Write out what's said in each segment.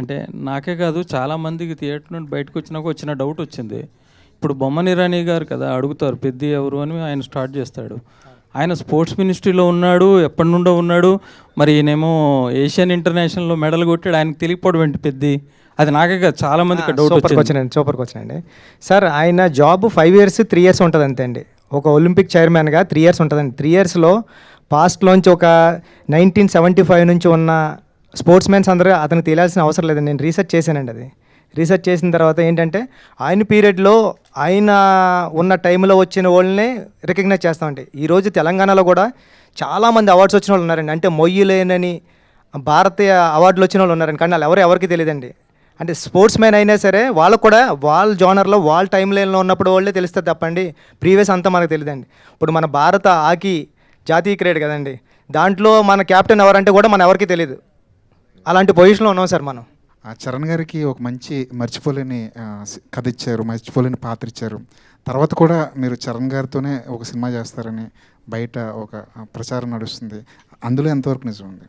అంటే నాకే కాదు చాలామందికి థియేటర్ నుండి బయటకు వచ్చినాక వచ్చిన డౌట్ వచ్చింది. ఇప్పుడు బొమ్మన ఇరానీ గారు కదా అడుగుతారు పెద్ది ఎవరు అని, ఆయన స్టార్ట్ చేస్తాడు. ఆయన స్పోర్ట్స్ మినిస్ట్రీలో ఉన్నాడు, ఎప్పటి నుండో ఉన్నాడు. మరి ఈయనేమో ఏషియన్ ఇంటర్నేషనల్లో మెడల్ కొట్టాడు, ఆయనకు తెలియకపోవడం ఏంటి పెద్ది? అది నాకే కాదు చాలా మందికి డౌట్ వచ్చింది. సూపర్కి వచ్చినండి సార్. ఆయన జాబ్ 5 years 3 years ఉంటుంది అంతే అండి. ఒక ఒలింపిక్ చైర్మన్గా 3 years ఉంటుందండి. 3 yearsలో పాస్ట్లోంచి ఒక 1975 నుంచి ఉన్న స్పోర్ట్స్ మెన్స్ అందరూ అతనికి తెలియాల్సిన అవసరం లేదండి. నేను రీసెర్చ్ చేశానండి. అది రీసెర్చ్ చేసిన తర్వాత ఏంటంటే ఆయన పీరియడ్లో ఆయన ఉన్న టైంలో వచ్చిన వాళ్ళని రికగ్నైజ్ చేస్తామండి. ఈరోజు తెలంగాణలో కూడా చాలామంది అవార్డ్స్ వచ్చిన వాళ్ళు ఉన్నారండి. అంటే మొయ్యలేనని భారతీయ అవార్డులు వచ్చిన వాళ్ళు ఉన్నారండి. కానీ వాళ్ళు ఎవరికి తెలియదండి. అంటే స్పోర్ట్స్ మ్యాన్ అయినా సరే వాళ్ళకు కూడా వాళ్ళ జోనర్లో వాళ్ళ టైం లైన్లో ఉన్నప్పుడు వాళ్ళే తెలుస్తుంది తప్పండి, ప్రీవియస్ అంతా మనకు తెలియదండి. ఇప్పుడు మన భారత హాకీ జాతీయ క్రీడ కదండి, దాంట్లో మన కెప్టెన్ ఎవరంటే కూడా మన ఎవరికి తెలియదు. అలాంటి పొజిషన్లో ఉన్నాం సార్ మనం. చరణ్ గారికి ఒక మంచి మర్చిపోలేని కథ ఇచ్చారు, మర్చిపోలేని పాత్ర ఇచ్చారు. తర్వాత కూడా మీరు చరణ్ గారితోనే ఒక సినిమా చేస్తారని బయట ఒక ప్రచారం నడుస్తుంది. అందులో ఎంతవరకు నిజం ఉంది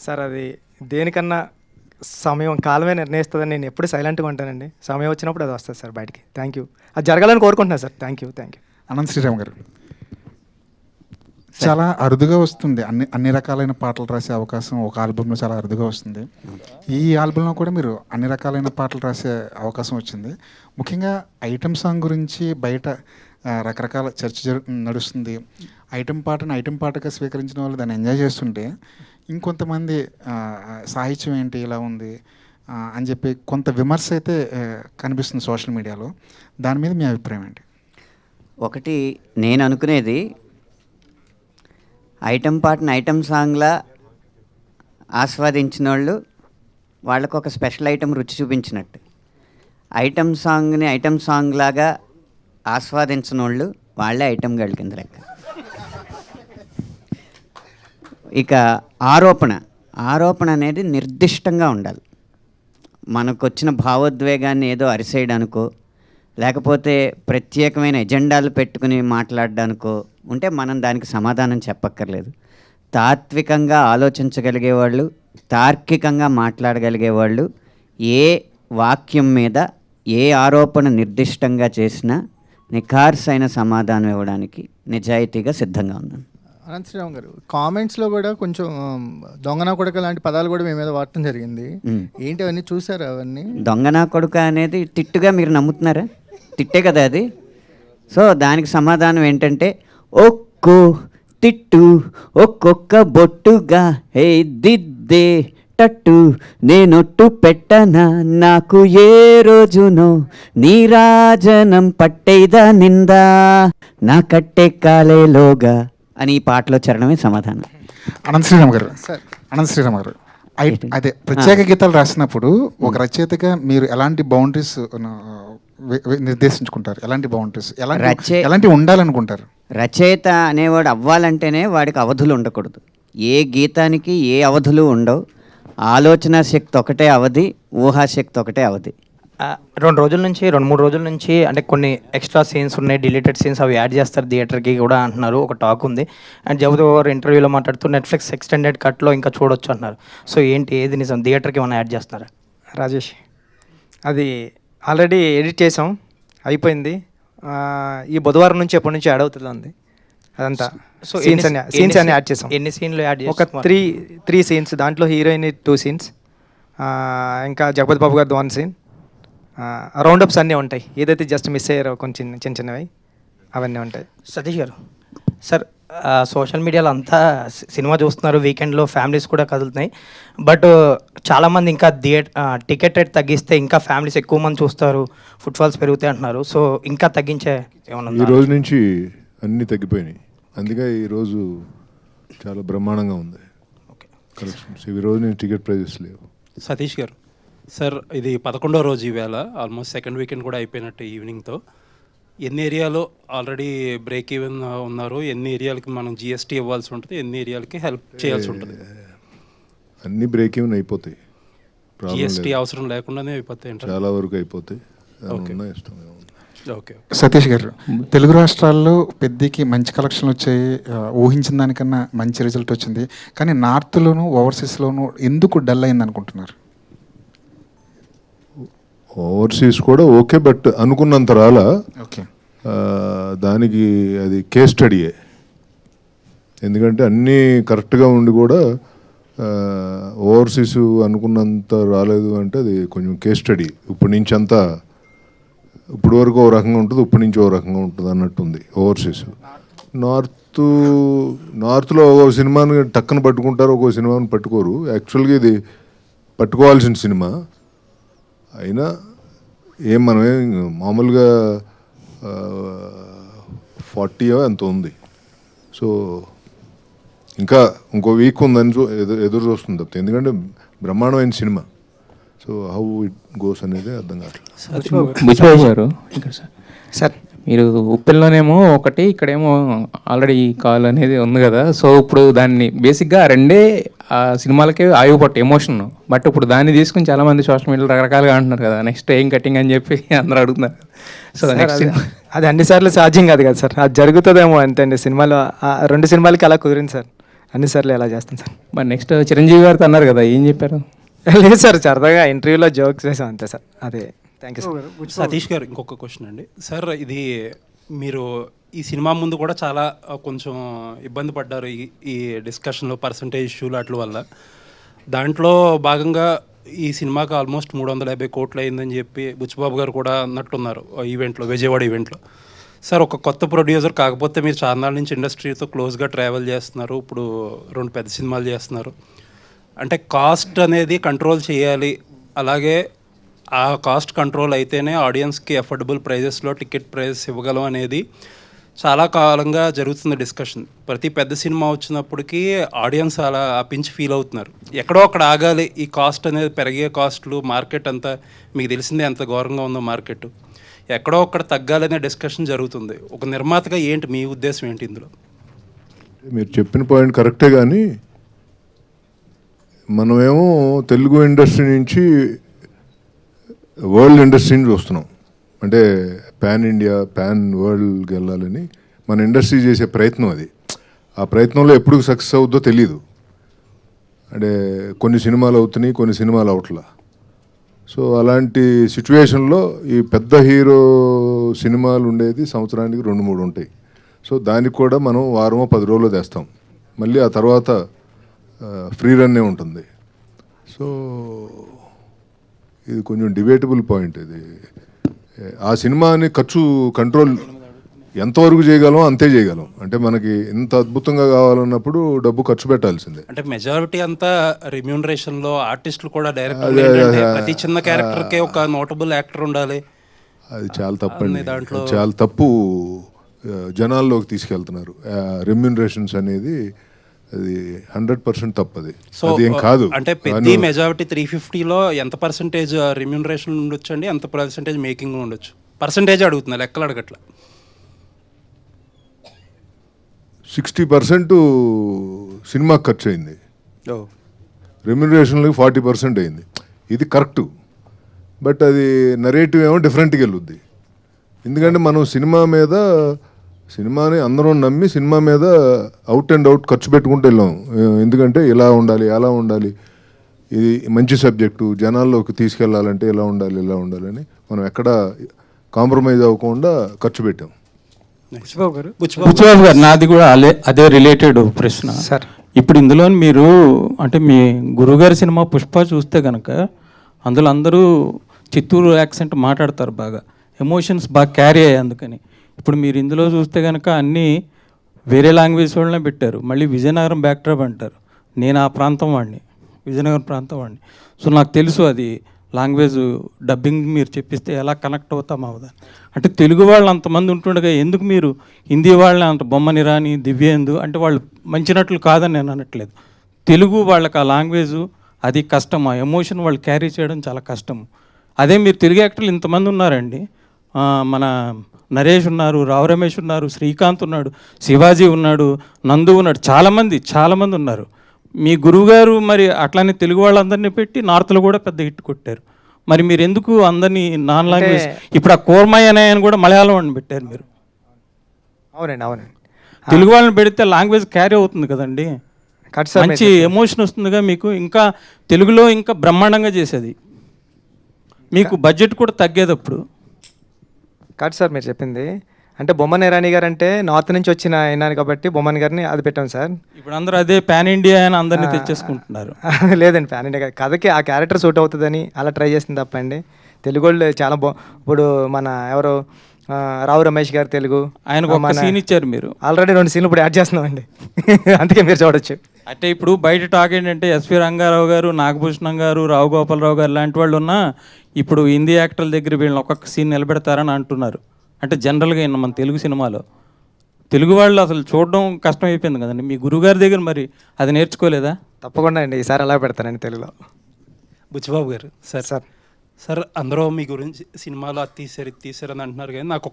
సార్? అది దేనికన్నా సమయం కాలమే నిర్ణయిస్తుందని నేను ఎప్పుడు సైలెంట్గా ఉంటానండి. సమయం వచ్చినప్పుడు అది వస్తుంది సార్ బయటికి. Thank you. అది జరగాలని కోరుకుంటున్నాను sir. Thank you. Anant Sriram గారు, చాలా అరుదుగా వస్తుంది అన్ని రకాలైన పాటలు రాసే అవకాశం ఒక ఆల్బంలో చాలా అరుదుగా వస్తుంది. ఈ ఆల్బంలో కూడా మీరు అన్ని రకాలైన పాటలు రాసే అవకాశం వచ్చింది. ముఖ్యంగా ఐటమ్ సాంగ్ గురించి బయట రకరకాల చర్చ నడుస్తుంది. ఐటమ్ పాటగా స్వీకరించిన వాళ్ళు దాన్ని ఎంజాయ్ చేస్తుంటే, ఇంకొంతమంది సాహిత్యం ఏంటి ఇలా ఉంది అని చెప్పి కొంత విమర్శ అయితే కనిపిస్తుంది సోషల్ మీడియాలో. దాని మీద మీ అభిప్రాయం ఏంటి? ఒకటి నేను అనుకునేది, ఐటమ్ పాటను ఐటమ్ సాంగ్లా ఆస్వాదించిన వాళ్ళు వాళ్ళకు ఒక స్పెషల్ ఐటమ్ రుచి చూపించినట్టు, ఐటమ్ సాంగ్ని ఐటమ్ సాంగ్ లాగా ఆస్వాదించిన వాళ్ళు వాళ్ళే ఐటమ్ గర్ల్ కింద లెక్క. ఇక ఆరోపణ అనేది నిర్దిష్టంగా ఉండాలి. మనకు వచ్చిన భావోద్వేగాన్ని ఏదో అరిసేయడానికో లేకపోతే ప్రత్యేకమైన ఎజెండాలు పెట్టుకుని మాట్లాడడానికో ఉంటే మనం దానికి సమాధానం చెప్పక్కర్లేదు. తాత్వికంగా ఆలోచించగలిగేవాళ్ళు, తార్కికంగా మాట్లాడగలిగేవాళ్ళు ఏ వాక్యం మీద ఏ ఆరోపణ నిర్దిష్టంగా చేసినా నిఖార్సైన సమాధానం ఇవ్వడానికి నిజాయితీగా సిద్ధంగా ఉన్నాను. అనంత్ శ్రీరామ్ గారు, కామెంట్స్లో కూడా కొంచెం దొంగనా కొడుక లాంటి పదాలు కూడా మీ మీద వాడటం జరిగింది. ఏంటి అవన్నీ చూసారా? అవన్నీ దొంగనా కొడుక అనేది తిట్టుగా మీరు నమ్ముతున్నారా? తిట్టే కదా అది. సో దానికి సమాధానం ఏంటంటే, ఒక్కో తిట్టు ఒక్కొక్క బొట్టుగా హే దిద్దే టట్టు నేనొట్టు పెట్టనా నాకు ఏ రోజునో నీరాజనం పట్టేదా నిందా నా కట్టే కాలేలోగా అని ఈ పాటలో చరణమే సమాధానం. అనంత్ శ్రీరామ్ గారు, అదే ప్రత్యేక గీతాలు రాసినప్పుడు ఒక రచయితగా మీరు ఎలాంటి బౌండరీస్ నిర్దేశించుకుంటారు? ఎలాంటి బౌండరీస్ ఎలాంటి ఉండాలనుకుంటారు? రచయిత అనేవాడు అవ్వాలంటేనే వాడికి అవధులు ఉండకూడదు. ఏ గీతానికి ఏ అవధులు ఉండవు. ఆలోచన శక్తి ఒకటే అవధి, ఊహాశక్తి ఒకటే అవధి. 2-3 రోజుల నుంచి అంటే కొన్ని ఎక్స్ట్రా సీన్స్ ఉన్నాయి, డిలీటెడ్ సీన్స్, అవి యాడ్ చేస్తారు థియేటర్కి కూడా అంటున్నారు. ఒక టాక్ ఉంది. అండ్ జగపతి బాబు ఇంటర్వ్యూలో మాట్లాడుతూ నెట్ఫ్లిక్స్ ఎక్స్టెండెడ్ కట్లో ఇంకా చూడొచ్చు అంటున్నారు. సో ఏంటి, ఏది నిజం? థియేటర్కి ఏమైనా యాడ్ చేస్తున్నారా? రాజేష్, అది ఆల్రెడీ ఎడిట్ చేసాం, అయిపోయింది. ఈ బుధవారం నుంచి ఎప్పటి నుంచి యాడ్ అవుతుంది అదంతా. సో సీన్స్ అన్ని యాడ్ చేసాం. ఎన్ని సీన్లు యాడ్ చేసాం? ఒక 3 సీన్స్. దాంట్లో హీరోయిన్ 2 సీన్స్, ఇంకా జగపతి బాబు గారిది 1 సీన్. రౌండప్స్ అన్నీ ఉంటాయి. ఏదైతే జస్ట్ మిస్ అయ్యారో కొంచెం చిన్నవి అవన్నీ ఉంటాయి. సతీష్ గారు, సార్ సోషల్ మీడియాలో అంతా సినిమా చూస్తున్నారు, వీకెండ్లో ఫ్యామిలీస్ కూడా కదులుతున్నాయి. బట్ చాలామంది ఇంకా టికెట్ రేట్ తగ్గిస్తే ఇంకా ఫ్యామిలీస్ ఎక్కువ మంది చూస్తారు, ఫుట్ఫాల్స్ పెరుగుతాయి అంటున్నారు. సో ఇంకా తగ్గించే ఏమన్నా? ఈ రోజు నుంచి అన్నీ తగ్గిపోయినాయి, అందుకే ఈరోజు చాలా బ్రహ్మాండంగా ఉంది కలెక్షన్స్. ఈ రోజు నేను టికెట్ ప్రైజెస్ లేవు. సతీష్ గారు, సార్ ఇది 11వ రోజు ఈవేళ, ఆల్మోస్ట్ సెకండ్ వీకెండ్ కూడా అయిపోయినట్టు ఈవినింగ్తో. ఎన్ని ఏరియాలో ఆల్రెడీ బ్రేక్ ఈవెన్ ఉన్నారు, ఎన్ని ఏరియాలకి మనం జిఎస్టీ ఇవ్వాల్సి ఉంటుంది, ఎన్ని ఏరియాలకి హెల్ప్ చేయాల్సి ఉంటుంది? అన్ని బ్రేక్ ఈవెన్ అయిపోతాయి, జిఎస్టీ అవసరం లేకుండానే అయిపోతాయి, చాలా వరకు అయిపోతాయి. ఓకే. సతీష్ గారు, తెలుగు రాష్ట్రాల్లో పెద్దకి మంచి కలెక్షన్లు వచ్చాయి, ఊహించిన దానికన్నా మంచి రిజల్ట్ వచ్చింది. కానీ నార్త్లోను ఓవర్సీస్లోను ఎందుకు డల్ అయింది అనుకుంటున్నారు? ఓవర్సీస్ కూడా ఓకే, బట్ అనుకున్నంత రాలా. ఓకే. దానికి అది కేస్ స్టడీయే. ఎందుకంటే అన్నీ కరెక్ట్గా ఉండి కూడా ఓవర్సీస్ అనుకున్నంత రాలేదు అంటే అది కొంచెం కేస్ స్టడీ. ఇప్పటి నుంచి అంతా ఇప్పుడు వరకు ఓ రకంగా ఉంటుంది, ఇప్పటి నుంచి ఓ రకంగా ఉంటుంది అన్నట్టుంది ఓవర్సీస్. నార్త్లో ఒక సినిమాని టక్కన పట్టుకుంటారు, ఒక్కో సినిమాని పట్టుకోరు. యాక్చువల్గా ఇది పట్టుకోవాల్సిన సినిమా అయినా మనమే మామూలుగా 40 ఎంత ఉంది. సో ఇంకా ఇంకో వీక్ ఉందని ఎదురు చూస్తుంది తప్పితే, ఎందుకంటే బ్రహ్మాండమైన cinema. So how it goes అనేది అర్థం కావట్లేదు. బుచ్చిబాబు గారు ఇక్కడ సార్ మీరు ఉప్పెల్లోనేమో ఒకటి, ఇక్కడేమో ఆల్రెడీ కాల్ అనేది ఉంది కదా. సో ఇప్పుడు దాన్ని బేసిక్గా రెండే ఆ సినిమాలకే ఆయువుపట్టు ఎమోషన్. బట్ ఇప్పుడు దాన్ని తీసుకుని చాలామంది సోషల్ మీడియాలో రకరకాలుగా అంటున్నారు కదా, నెక్స్ట్ ఏం కటింగ్ అని చెప్పి అందరూ అడుగుతున్నారు. సో నెక్స్ట్ అది అన్నిసార్లు సాధ్యం కాదు కదా సార్, అది జరుగుతుందేమో అంతే అండి. సినిమాలో 2 సినిమాలకి అలా కుదిరింది సార్, అన్నిసార్లు ఎలా చేస్తాం సార్. మరి నెక్స్ట్ చిరంజీవి గారితో అన్నారు కదా, ఏం చెప్పారు? లేదు సార్, సరదాగా ఇంటర్వ్యూలో జోక్స్ చేసాం అంతే సార్. అదే, థ్యాంక్ యూ సార్. సతీష్ గారు ఇంకొక క్వశ్చన్ అండి. సార్ ఇది మీరు ఈ సినిమా ముందు కూడా చాలా కొంచెం ఇబ్బంది పడ్డారు ఈ డిస్కషన్లో, పర్సంటేజ్ ఇష్యూలు వాటి వల్ల. దాంట్లో భాగంగా ఈ సినిమాకి ఆల్మోస్ట్ 350 కోట్లు అయిందని చెప్పి బుచ్చిబాబు గారు కూడా అన్నట్టున్నారు ఈవెంట్లో, విజయవాడ ఈవెంట్లో. సార్ ఒక కొత్త ప్రొడ్యూసర్, కాకపోతే మీరు చాలా నాళ్ళ నుంచి ఇండస్ట్రీతో క్లోజ్గా ట్రావెల్ చేస్తున్నారు, ఇప్పుడు 2 పెద్ద సినిమాలు చేస్తున్నారు. అంటే కాస్ట్ అనేది కంట్రోల్ చేయాలి, అలాగే ఆ కాస్ట్ కంట్రోల్ అయితేనే ఆడియన్స్కి అఫోర్డబుల్ ప్రైజెస్లో టికెట్ ప్రైజెస్ ఇవ్వగలం అనేది చాలా కాలంగా జరుగుతుంది డిస్కషన్. ప్రతి పెద్ద సినిమా వచ్చినప్పటికీ ఆడియన్స్ అలా పించి ఫీల్ అవుతున్నారు. ఎక్కడో అక్కడ ఆగాలి, ఈ కాస్ట్ అనేది పెరిగే కాస్ట్లు, మార్కెట్ అంతా మీకు తెలిసిందే ఎంత ఘోరంగా ఉందో మార్కెట్, ఎక్కడో అక్కడ తగ్గాలనే డిస్కషన్ జరుగుతుంది. ఒక నిర్మాతగా ఏంటి మీ ఉద్దేశం ఏంటి ఇందులో? మీరు చెప్పిన పాయింట్ కరెక్టే, కానీ మనమేమో తెలుగు ఇండస్ట్రీ నుంచి వరల్డ్ ఇండస్ట్రీని చూస్తున్నాం. అంటే పాన్ ఇండియా, పాన్ వరల్డ్కి వెళ్ళాలని మన ఇండస్ట్రీ చేసే ప్రయత్నం అది. ఆ ప్రయత్నంలో ఎప్పుడు సక్సెస్ అవుద్దో తెలీదు. అంటే కొన్ని సినిమాలు అవుతున్నాయి, కొన్ని సినిమాలు అవట్లా. సో అలాంటి సిచ్యువేషన్లో ఈ పెద్ద హీరో సినిమాలు ఉండేది సంవత్సరానికి 2-3 ఉంటాయి. సో దానికి కూడా మనం వారమో 10 రోజుల్లో తెస్తాం, మళ్ళీ ఆ తర్వాత ఫ్రీ రన్నే ఉంటుంది. సో ఇది కొంచెం డిబేటబుల్ పాయింట్. ఇది ఆ సినిమాని ఖర్చు కంట్రోల్ ఎంతవరకు చేయగలం అంతే చేయగలం. అంటే మనకి ఇంత అద్భుతంగా కావాలన్నప్పుడు డబ్బు ఖర్చు పెట్టాల్సిందే. అంటే మెజారిటీ అంతా రెమ్యూనరేషన్లో, ఆర్టిస్టులు కూడా డైరెక్ట్ ప్రతి చిన్న క్యారెక్టర్కే ఒక నోటబుల్ యాక్టర్ ఉండాలి. అది చాలా తప్పండి, చాలా తప్పు. జనాల్లోకి తీసుకెళ్తున్నారు రెమ్యూనరేషన్స్ అనేది, అది 100% తప్పది. సో అది ఏం కాదు. అంటే పెద్ద మెజారిటీ 350లో ఎంత పర్సెంటేజ్ రెమ్యూనరేషన్ ఉండొచ్చు అండి, ఎంత పర్సెంటేజ్ మేకింగ్ ఉండొచ్చు? పర్సెంటేజ్ అడుగుతున్నా, లెక్కలు అడగట్లా. 60% సినిమాకి ఖర్చు అయింది, రెమ్యూనరేషన్లకి 40% అయింది. ఇది కరెక్టు, బట్ అది నరేటివ్ ఏమో డిఫరెంట్గా వెళ్ళుద్ది. ఎందుకంటే మనం సినిమాని అందరం నమ్మి సినిమా మీద అవుట్ అండ్ అవుట్ ఖర్చు పెట్టుకుంటూ వెళ్ళాం. ఎందుకంటే ఇలా ఉండాలి, అలా ఉండాలి, ఇది మంచి సబ్జెక్టు, జనాల్లోకి తీసుకెళ్లాలంటే ఇలా ఉండాలి, ఇలా ఉండాలని మనం ఎక్కడ కాంప్రమైజ్ అవ్వకుండా ఖర్చు పెట్టాం. బుచ్చిబాబు గారు, నాది కూడా అదే రిలేటెడ్ ప్రశ్న సార్. ఇప్పుడు ఇందులో మీరు అంటే మీ గురుగారి సినిమా పుష్ప చూస్తే కనుక అందులో అందరూ చిత్తూరు యాక్సెంట్ మాట్లాడతారు, బాగా ఎమోషన్స్ బాగా క్యారీ అయ్యాయి. అందుకని ఇప్పుడు మీరు ఇందులో చూస్తే కనుక అన్నీ వేరే లాంగ్వేజ్ వాళ్ళనే పెట్టారు. మళ్ళీ విజయనగరం బ్యాక్డ్రాప్ అంటారు. నేను ఆ ప్రాంతం వాడిని, విజయనగరం ప్రాంతం వాడిని. సో నాకు తెలుసు అది లాంగ్వేజ్ డబ్బింగ్ మీరు చెప్పిస్తే ఎలా కనెక్ట్ అవుతాం అవుదా. అంటే తెలుగు వాళ్ళు అంతమంది ఉంటుండగా ఎందుకు మీరు హిందీ వాళ్ళని అంత బొమ్మని రాని దివ్యేందు అంటే వాళ్ళు మంచినట్లు కాదని నేను అనట్లేదు. తెలుగు వాళ్ళకి ఆ లాంగ్వేజ్ అది కష్టం, ఆ ఎమోషన్ వాళ్ళు క్యారీ చేయడం చాలా కష్టం. అదే మీరు తెలుగు యాక్టర్లు ఇంతమంది ఉన్నారండి, మన నరేష్ ఉన్నారు, రావు రమేష్ ఉన్నారు, శ్రీకాంత్ ఉన్నాడు, శివాజీ ఉన్నాడు, నందు ఉన్నాడు, చాలామంది ఉన్నారు. మీ గురువుగారు మరి అట్లానే తెలుగు వాళ్ళందరినీ పెట్టి నార్త్లో కూడా పెద్ద హిట్ కొట్టారు. మరి మీరు ఎందుకు అందరినీ నాన్ లాంగ్వేజ్, ఇప్పుడు ఆ కోర్మయ్య అని కూడా మలయాళం అని పెట్టారు మీరు. అవునండి. తెలుగు వాళ్ళని పెడితే లాంగ్వేజ్ క్యారీ అవుతుంది కదండి, మంచి ఎమోషన్ వస్తుందిగా మీకు. ఇంకా తెలుగులో ఇంకా బ్రహ్మాండంగా చేసేది మీకు బడ్జెట్ కూడా తగ్గేది అప్పుడు. కాదు సార్ మీరు చెప్పింది, అంటే బొమ్మన్ ఇరానీ గారు అంటే నార్త్ నుంచి వచ్చిన అయినా కాబట్టి బొమ్మన్ గారిని అది పెట్టాం సార్. ఇప్పుడు అందరూ అదే పాన్ ఇండియా అని అందరినీ తెచ్చేసుకుంటున్నారు. లేదండి, ఫ్యాన్ ఇండియా కథకి ఆ క్యారెక్టర్ సూట్ అవుతుందని అలా ట్రై చేసింది తప్పండి. తెలుగు వాళ్ళు చాలా ఇప్పుడు మన ఎవరు రావు రమేష్ గారు తెలుగు, ఆయనకు ఒక సీన్ ఇచ్చారు మీరు. ఆల్రెడీ 2 సీన్లు ఇప్పుడు యాడ్ చేస్తున్నామండి. అందుకే మీరు చూడొచ్చు. అంటే ఇప్పుడు బయట టాక్ ఏంటంటే ఎస్వి రంగారావు గారు, నాగభూషణం గారు, రావు గోపాలరావు గారు లాంటి వాళ్ళు ఉన్నా ఇప్పుడు హిందీ యాక్టర్ల దగ్గర వీళ్ళని ఒక్కొక్క సీన్ నిలబెడతారని అంటున్నారు. అంటే జనరల్గా మన తెలుగు సినిమాలో తెలుగు వాళ్ళు అసలు చూడడం కష్టం అయిపోయింది కదండి. మీ గురుగారి దగ్గర మరి అది నేర్చుకోలేదా? తప్పకుండా అండి, ఈసారి అలా పెడతానండి తెలుగులో. బుచ్చిబాబు గారు సార్ సార్ సార్ అందరూ మీ గురించి సినిమాలో అది తీసారు అని అంటున్నారు కానీ నాకు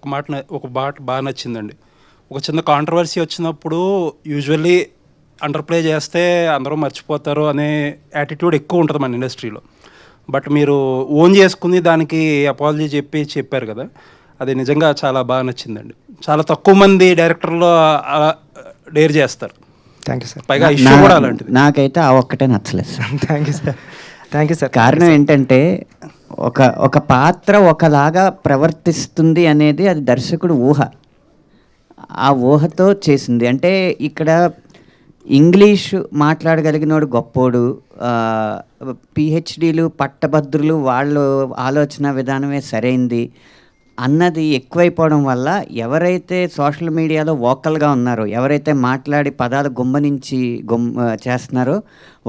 ఒక మాట బాగా నచ్చిందండి. ఒక చిన్న కాంట్రవర్సీ వచ్చినప్పుడు యూజువల్లీ అండర్ ప్లే చేస్తే అందరూ మర్చిపోతారు అనే యాటిట్యూడ్ ఎక్కువ ఉంటుంది మన ఇండస్ట్రీలో. బట్ మీరు ఓన్ చేసుకుని దానికి అపాలజీ చెప్పారు కదా, అది నిజంగా చాలా బాగా నచ్చిందండి. చాలా తక్కువ మంది డైరెక్టర్లు డేర్ చేస్తారు. Thank you sir. పైగా ఇష్యూ కూడా అలాంటిది. నాకైతే ఆ ఒక్కటే నచ్చలేదు sir. Thank you sir. Thank you sir. కారణం ఏంటంటే ఒక పాత్ర ఒకలాగా ప్రవర్తిస్తుంది అనేది అది దర్శకుడు ఊహ. ఆ ఊహతో చేసింది. అంటే ఇక్కడ ఇంగ్లీషు మాట్లాడగలిగినోడు గొప్పోడు, పిహెచ్డీలు పట్టభద్రులు వాళ్ళు ఆలోచన విధానమే సరైంది అన్నది ఎక్కువైపోవడం వల్ల ఎవరైతే సోషల్ మీడియాలో వోకల్గా ఉన్నారో, ఎవరైతే మాట్లాడి పదాలు గుమ్మనించి చేస్తున్నారో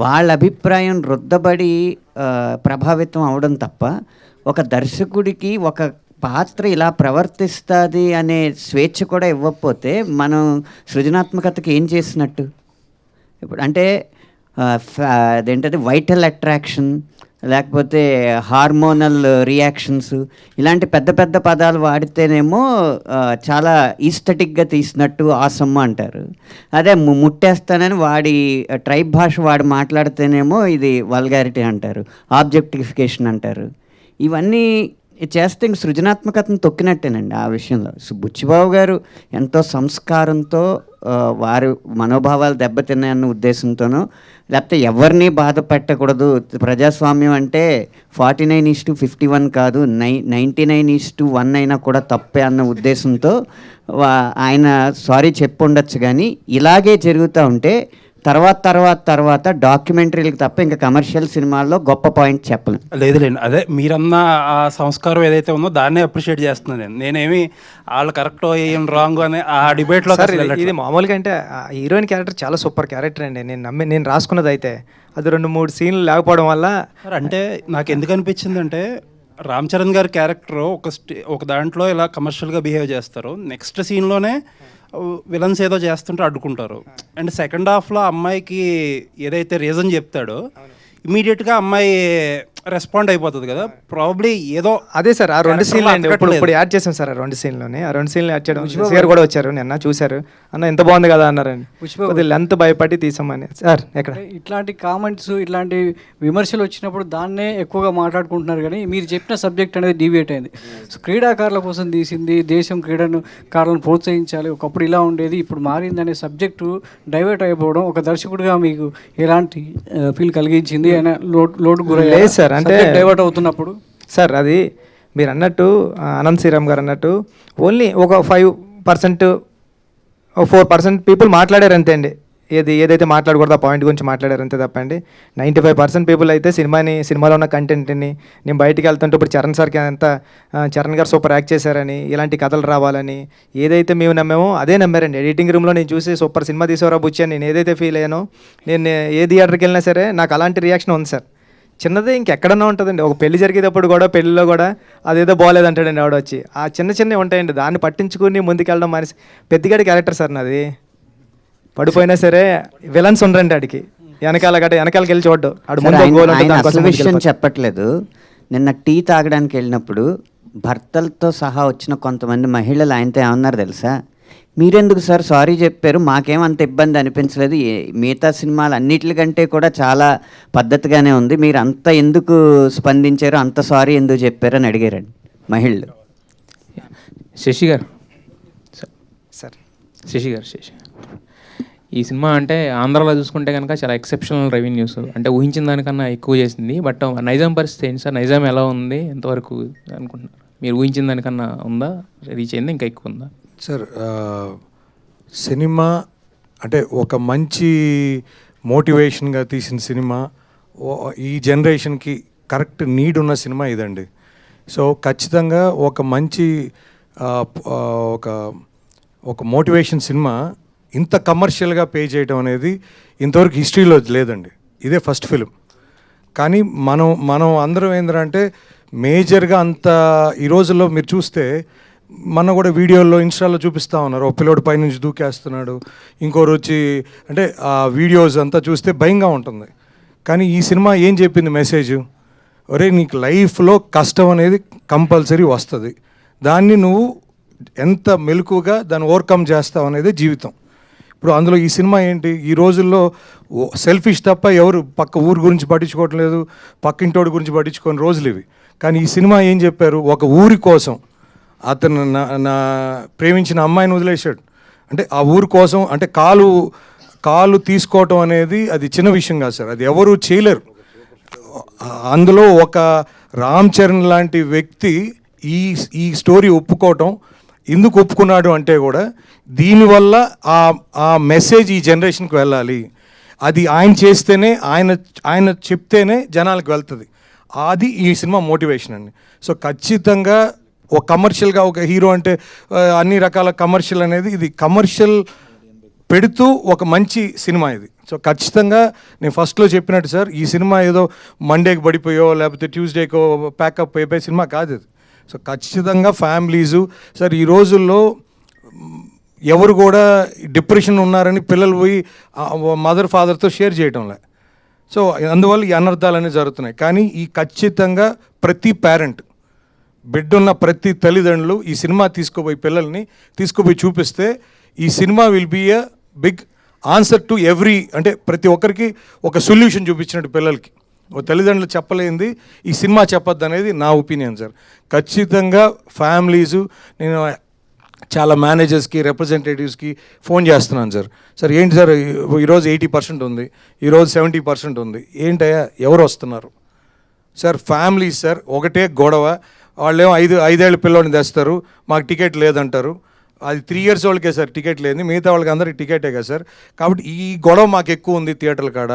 వాళ్ళ అభిప్రాయం రుద్దబడి ప్రభావితం అవడం తప్ప ఒక దర్శకుడికి ఒక పాత్ర ఇలా ప్రవర్తిస్తుంది అనే స్వేచ్ఛ కూడా ఇవ్వకపోతే మనం సృజనాత్మకతకి ఏం చేసినట్టు? ఇప్పుడు అంటే అదేంటది వైటల్ అట్రాక్షన్ లేకపోతే హార్మోనల్ రియాక్షన్స్ ఇలాంటి పెద్ద పెద్ద పదాలు వాడితేనేమో చాలా ఈస్థెటిక్గా తీసినట్టు ఆసమ్మ అంటారు. అదే ముట్టేస్తానని వాడి ట్రైబ్ భాష వాడి మాట్లాడితేనేమో ఇది వల్గారిటీ అంటారు, ఆబ్జెక్టిఫికేషన్ అంటారు. ఇవన్నీ చేస్తే ఇంక సృజనాత్మకతను తొక్కినట్టేనండి ఆ విషయంలో. బుచ్చిబాబు గారు ఎంతో సంస్కారంతో వారి మనోభావాలు దెబ్బతిన్నాయన్న ఉద్దేశంతోనో లేకపోతే ఎవరిని బాధ పెట్టకూడదు, ప్రజాస్వామ్యం అంటే 49:51 కాదు 99:1 అయినా కూడా తప్పే అన్న ఉద్దేశంతో ఆయన సారీ చెప్పుండొచ్చు. కానీ ఇలాగే జరుగుతూ ఉంటే తర్వాత డాక్యుమెంటరీలకు తప్ప ఇంకా కమర్షియల్ సినిమాల్లో గొప్ప పాయింట్ చెప్పలేను. లేదులేండి, అదే మీరన్న ఆ సంస్కారం ఏదైతే ఉందో దాన్నే అప్రిషియేట్ చేస్తున్నాను. నేనేమి వాళ్ళు కరెక్ట్ ఏం రాంగ్ అని ఆ డిబేట్లో. ఇది మామూలుగా అంటే హీరోయిన్ క్యారెక్టర్ చాలా సూపర్ క్యారెక్టర్ అండి. నేను రాసుకున్నది అయితే అది 2-3 సీన్లు లేకపోవడం వల్ల. అంటే నాకు ఎందుకు అనిపించింది అంటే రామ్ చరణ్ గారి క్యారెక్టర్ ఒక దాంట్లో ఇలా కమర్షియల్గా బిహేవ్ చేస్తారు, నెక్స్ట్ సీన్లోనే విలన్స్ ఏదో చేస్తుంటే అడ్డుకుంటారు. అండ్ సెకండ్ హాఫ్లో అమ్మాయికి ఏదైతే రీజన్ చెప్తాడో ఇమీడియట్గా అమ్మాయి రెస్పాండ్ అయిపోతుంది కదా. ప్రాబ్లీ ఏదో అదే సార్ ఆ 2 సీన్లు అండి ఇప్పుడు యాడ్ చేసాం సార్. ఆ 2 సీన్లోనే ఆ 2 సీన్లు యాడ్ చేయడం గారు కూడా వచ్చారు, నిన్న చూశారు, అన్న ఎంత బాగుంది కదా అన్నారండి. కొద్దిగా లెంత్ భయపడి తీసామని సార్. ఎక్కడ ఇట్లాంటి కామెంట్స్ ఇట్లాంటి విమర్శలు వచ్చినప్పుడు దాన్నే ఎక్కువగా మాట్లాడుకుంటున్నారు. కానీ మీరు చెప్పిన సబ్జెక్ట్ అనేది డీవియేట్ అయింది. క్రీడాకారుల కోసం తీసింది, దేశం క్రీడాకారులను ప్రోత్సహించాలి, ఒకప్పుడు ఇలా ఉండేది ఇప్పుడు మారింది అనే సబ్జెక్టు డైవర్ట్ అయిపోవడం ఒక దర్శకుడిగా మీకు ఎలాంటి ఫీల్ కలిగించింది? లోటు గురయ్యారు సార్ అంటే డైవర్ట్ అవుతున్నప్పుడు? సార్ అది మీరు అన్నట్టు అనంత్ శ్రీరామ్ గారు అన్నట్టు ఓన్లీ ఒక 5% 4% పీపుల్ మాట్లాడారు అంతే అండి. ఏదైతే మాట్లాడకూడదు ఆ పాయింట్ గురించి మాట్లాడారు అంతే తప్పండి. 95% పీపుల్ అయితే సినిమాలో ఉన్న కంటెంట్ని నేను బయటికి వెళ్తుంటే ఇప్పుడు చరణ్ గారు సూపర్ యాక్ట్ చేశారని, ఇలాంటి కథలు రావాలని ఏదైతే మేము నమ్మామో అదే నమ్మారండి. ఎడిటింగ్ రూమ్లో నేను చూసి సూపర్ సినిమా తీసేవరా బుచ్చి అని నేను ఏదైతే ఫీల్ అయ్యానో, నేను ఏ థియేటర్కి వెళ్ళినా సరే నాకు అలాంటి రియాక్షన్ ఉంది సార్. చిన్నదే ఇంకెక్కడన్నా ఉంటుందండి. ఒక పెళ్లి జరిగేటప్పుడు కూడా పెళ్ళిలో కూడా అదేదో బాగోలేదంటాడండి ఆవిడ వచ్చి. ఆ చిన్నవి ఉంటాయండి, దాన్ని పట్టించుకుని ముందుకెళ్ళడం మనిషి పెద్దగాడి క్యారెక్టర్ సార్ నాది. పడిపోయినా సరే విలన్స్ ఉండరండి ఆడికి, వెనకాలకి వెళ్ళి చూడ్డు. విషయం చెప్పట్లేదు. నిన్న టీ తాగడానికి వెళ్ళినప్పుడు భర్తలతో సహా వచ్చిన కొంతమంది మహిళలు ఆయనతో ఏమన్నారు తెలుసా? మీరెందుకు సార్ సారీ చెప్పారు, మాకేమంత ఇబ్బంది అనిపించలేదు, మిగతా సినిమాలు అన్నిటికంటే కూడా చాలా పద్ధతిగానే ఉంది, మీరు అంత ఎందుకు స్పందించారు, అంత సారీ ఎందుకు చెప్పారు అని అడిగారండి మహిళలు. శశి గారు సార్ శశి ఈ సినిమా అంటే ఆంధ్రాలో చూసుకుంటే కనుక చాలా ఎక్సెప్షనల్ రెవెన్యూస్, అంటే ఊహించిన దానికన్నా ఎక్కువ చేసింది. బట్ నైజాం పరిస్థితి ఏంటి సార్? నైజాం ఎలా ఉంది, ఎంతవరకు అనుకుంటున్నారు? మీరు ఊహించిన దానికన్నా ఉందా, రీచ్ అయిందా, ఇంకా ఎక్కువ ఉందా? సార్ సినిమా అంటే ఒక మంచి మోటివేషన్గా తీసిన సినిమా, ఈ జనరేషన్కి కరెక్ట్ నీడ్ ఉన్న సినిమా ఇదండి. సో ఖచ్చితంగా ఒక మంచి ఒక మోటివేషన్ సినిమా ఇంత కమర్షియల్గా పే చేయడం అనేది ఇంతవరకు హిస్టరీలో లేదండి. ఇదే ఫస్ట్ ఫిలిం. కానీ మనం అందరం ఏంటంటే మేజర్గా అంత ఈ రోజుల్లో మీరు చూస్తే మొన్న కూడా వీడియోల్లో ఇన్స్టాలో చూపిస్తూ ఉన్నారు, ఒక పిల్లోడు పైనుంచి దూకేస్తున్నాడు, ఇంకోరు వచ్చి, అంటే ఆ వీడియోస్ అంతా చూస్తే భయంగా ఉంటుంది. కానీ ఈ సినిమా ఏం చెప్పింది మెసేజ్? ఒరే, నీకు లైఫ్లో కష్టం అనేది కంపల్సరీ వస్తుంది, దాన్ని నువ్వు ఎంత మెలకుగా దాన్ని ఓవర్కమ్ చేస్తావు అనేది జీవితం. ఇప్పుడు అందులో ఈ సినిమా ఏంటి, ఈ రోజుల్లో సెల్ఫిష్ తప్ప ఎవరు పక్క ఊరు గురించి పట్టించుకోవటం లేదు, పక్కింటోడి గురించి పట్టించుకోని రోజులు ఇవి. కానీ ఈ సినిమా ఏం చెప్పారు, ఒక ఊరి కోసం అతను నా ప్రేమించిన అమ్మాయిని వదిలేశాడు, అంటే ఆ ఊరి కోసం, అంటే కాలు తీసుకోవటం అనేది అది చిన్న విషయం కాదు సార్, అది ఎవరు చేయలేరు. అందులో ఒక రామ్ చరణ్ లాంటి వ్యక్తి ఈ స్టోరీ ఒప్పుకోవటం, ఎందుకు ఒప్పుకున్నాడు అంటే కూడా దీనివల్ల ఆ మెసేజ్ ఈ జనరేషన్కి వెళ్ళాలి, అది ఆయన చేస్తేనే, ఆయన చెప్తేనే జనాలకు వెళ్తుంది. అది ఈ సినిమా మోటివేషన్ అండి. సో ఖచ్చితంగా ఒక కమర్షియల్గా, ఒక హీరో అంటే అన్ని రకాల కమర్షియల్ అనేది, ఇది కమర్షియల్ పెడుతూ ఒక మంచి సినిమా ఇది. సో ఖచ్చితంగా నేను ఫస్ట్లో చెప్పినట్టు సార్, ఈ సినిమా ఏదో మండేకి పడిపోయో లేకపోతే ట్యూస్డేకో ప్యాకప్ అయిపోయే సినిమా కాదు ఇది. సో ఖచ్చితంగా ఫ్యామిలీసు సార్, ఈ రోజుల్లో ఎవరు కూడా డిప్రెషన్ ఉన్నారని పిల్లలు పోయి మదర్ ఫాదర్తో షేర్ చేయడంలే. సో అందువల్ల ఈ అనర్థాలు అనేవి జరుగుతున్నాయి. కానీ ఈ ఖచ్చితంగా ప్రతి పేరెంట్, బిడ్డున్న ప్రతి తల్లిదండ్రులు ఈ సినిమా పిల్లల్ని తీసుకుపోయి చూపిస్తే ఈ cinema will be a big answer to every, అంటే ప్రతి ఒక్కరికి ఒక సొల్యూషన్ చూపించినట్టు పిల్లలకి. ఓ తల్లిదండ్రులు చెప్పలేంది ఈ సినిమా చెప్పొద్దు అనేది నా ఒపీనియన్ సార్. ఖచ్చితంగా ఫ్యామిలీసు, నేను చాలా మేనేజర్స్కి, రిప్రజెంటేటివ్స్కి ఫోన్ చేస్తున్నాను సార్. సార్ ఏంటి సార్, ఈరోజు 80% ఉంది, ఈరోజు 70% ఉంది, ఏంటయ్యా ఎవరు వస్తున్నారు సార్? ఫ్యామిలీస్ సార్, ఒకటే గొడవ. వాళ్ళేమో 5 ఏళ్ళ పిల్లోడిని తెస్తారు, మాకు టికెట్ లేదంటారు. అది 3 years వాళ్ళకే సార్ టికెట్ లేదు, మిగతా వాళ్ళకి అందరికి టికెటే కదా సార్. కాబట్టి ఈ గొడవ మాకు ఎక్కువ ఉంది థియేటర్ల కాడ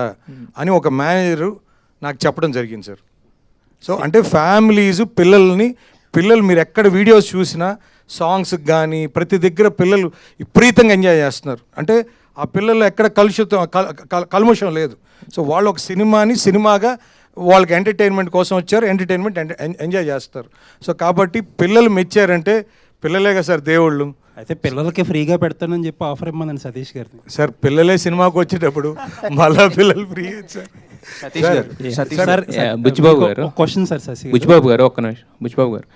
అని ఒక మేనేజరు నాకు చెప్పడం జరిగింది సార్. సో అంటే పిల్లలు మీరు ఎక్కడ వీడియోస్ చూసినా సాంగ్స్కి కానీ ప్రతి దగ్గర పిల్లలు విపరీతంగా ఎంజాయ్ చేస్తున్నారు. అంటే ఆ పిల్లలు ఎక్కడ కల్మషం లేదు. సో వాళ్ళు ఒక సినిమాగా వాళ్ళకి ఎంటర్టైన్మెంట్ కోసం వచ్చారు, ఎంటర్టైన్మెంట్ ఎంజాయ్ చేస్తారు. సో కాబట్టి పిల్లలు మెచ్చారంటే పిల్లలేగా సార్ దేవుళ్ళు. అయితే పిల్లలకి ఫ్రీగా పెడతానని చెప్పి ఆఫర్ ఇమ్మన్నాను సతీష్ గారిని. సార్ పిల్లలే సినిమాకి వచ్చేటప్పుడు మళ్ళా పిల్లలు ఫ్రీ సార్. బుచ్చిబాబు గారు క్వశ్చన్ సార్, బుచ్చిబాబు గారు ఒక్క నిమిషం. బుచ్చిబాబు గారు,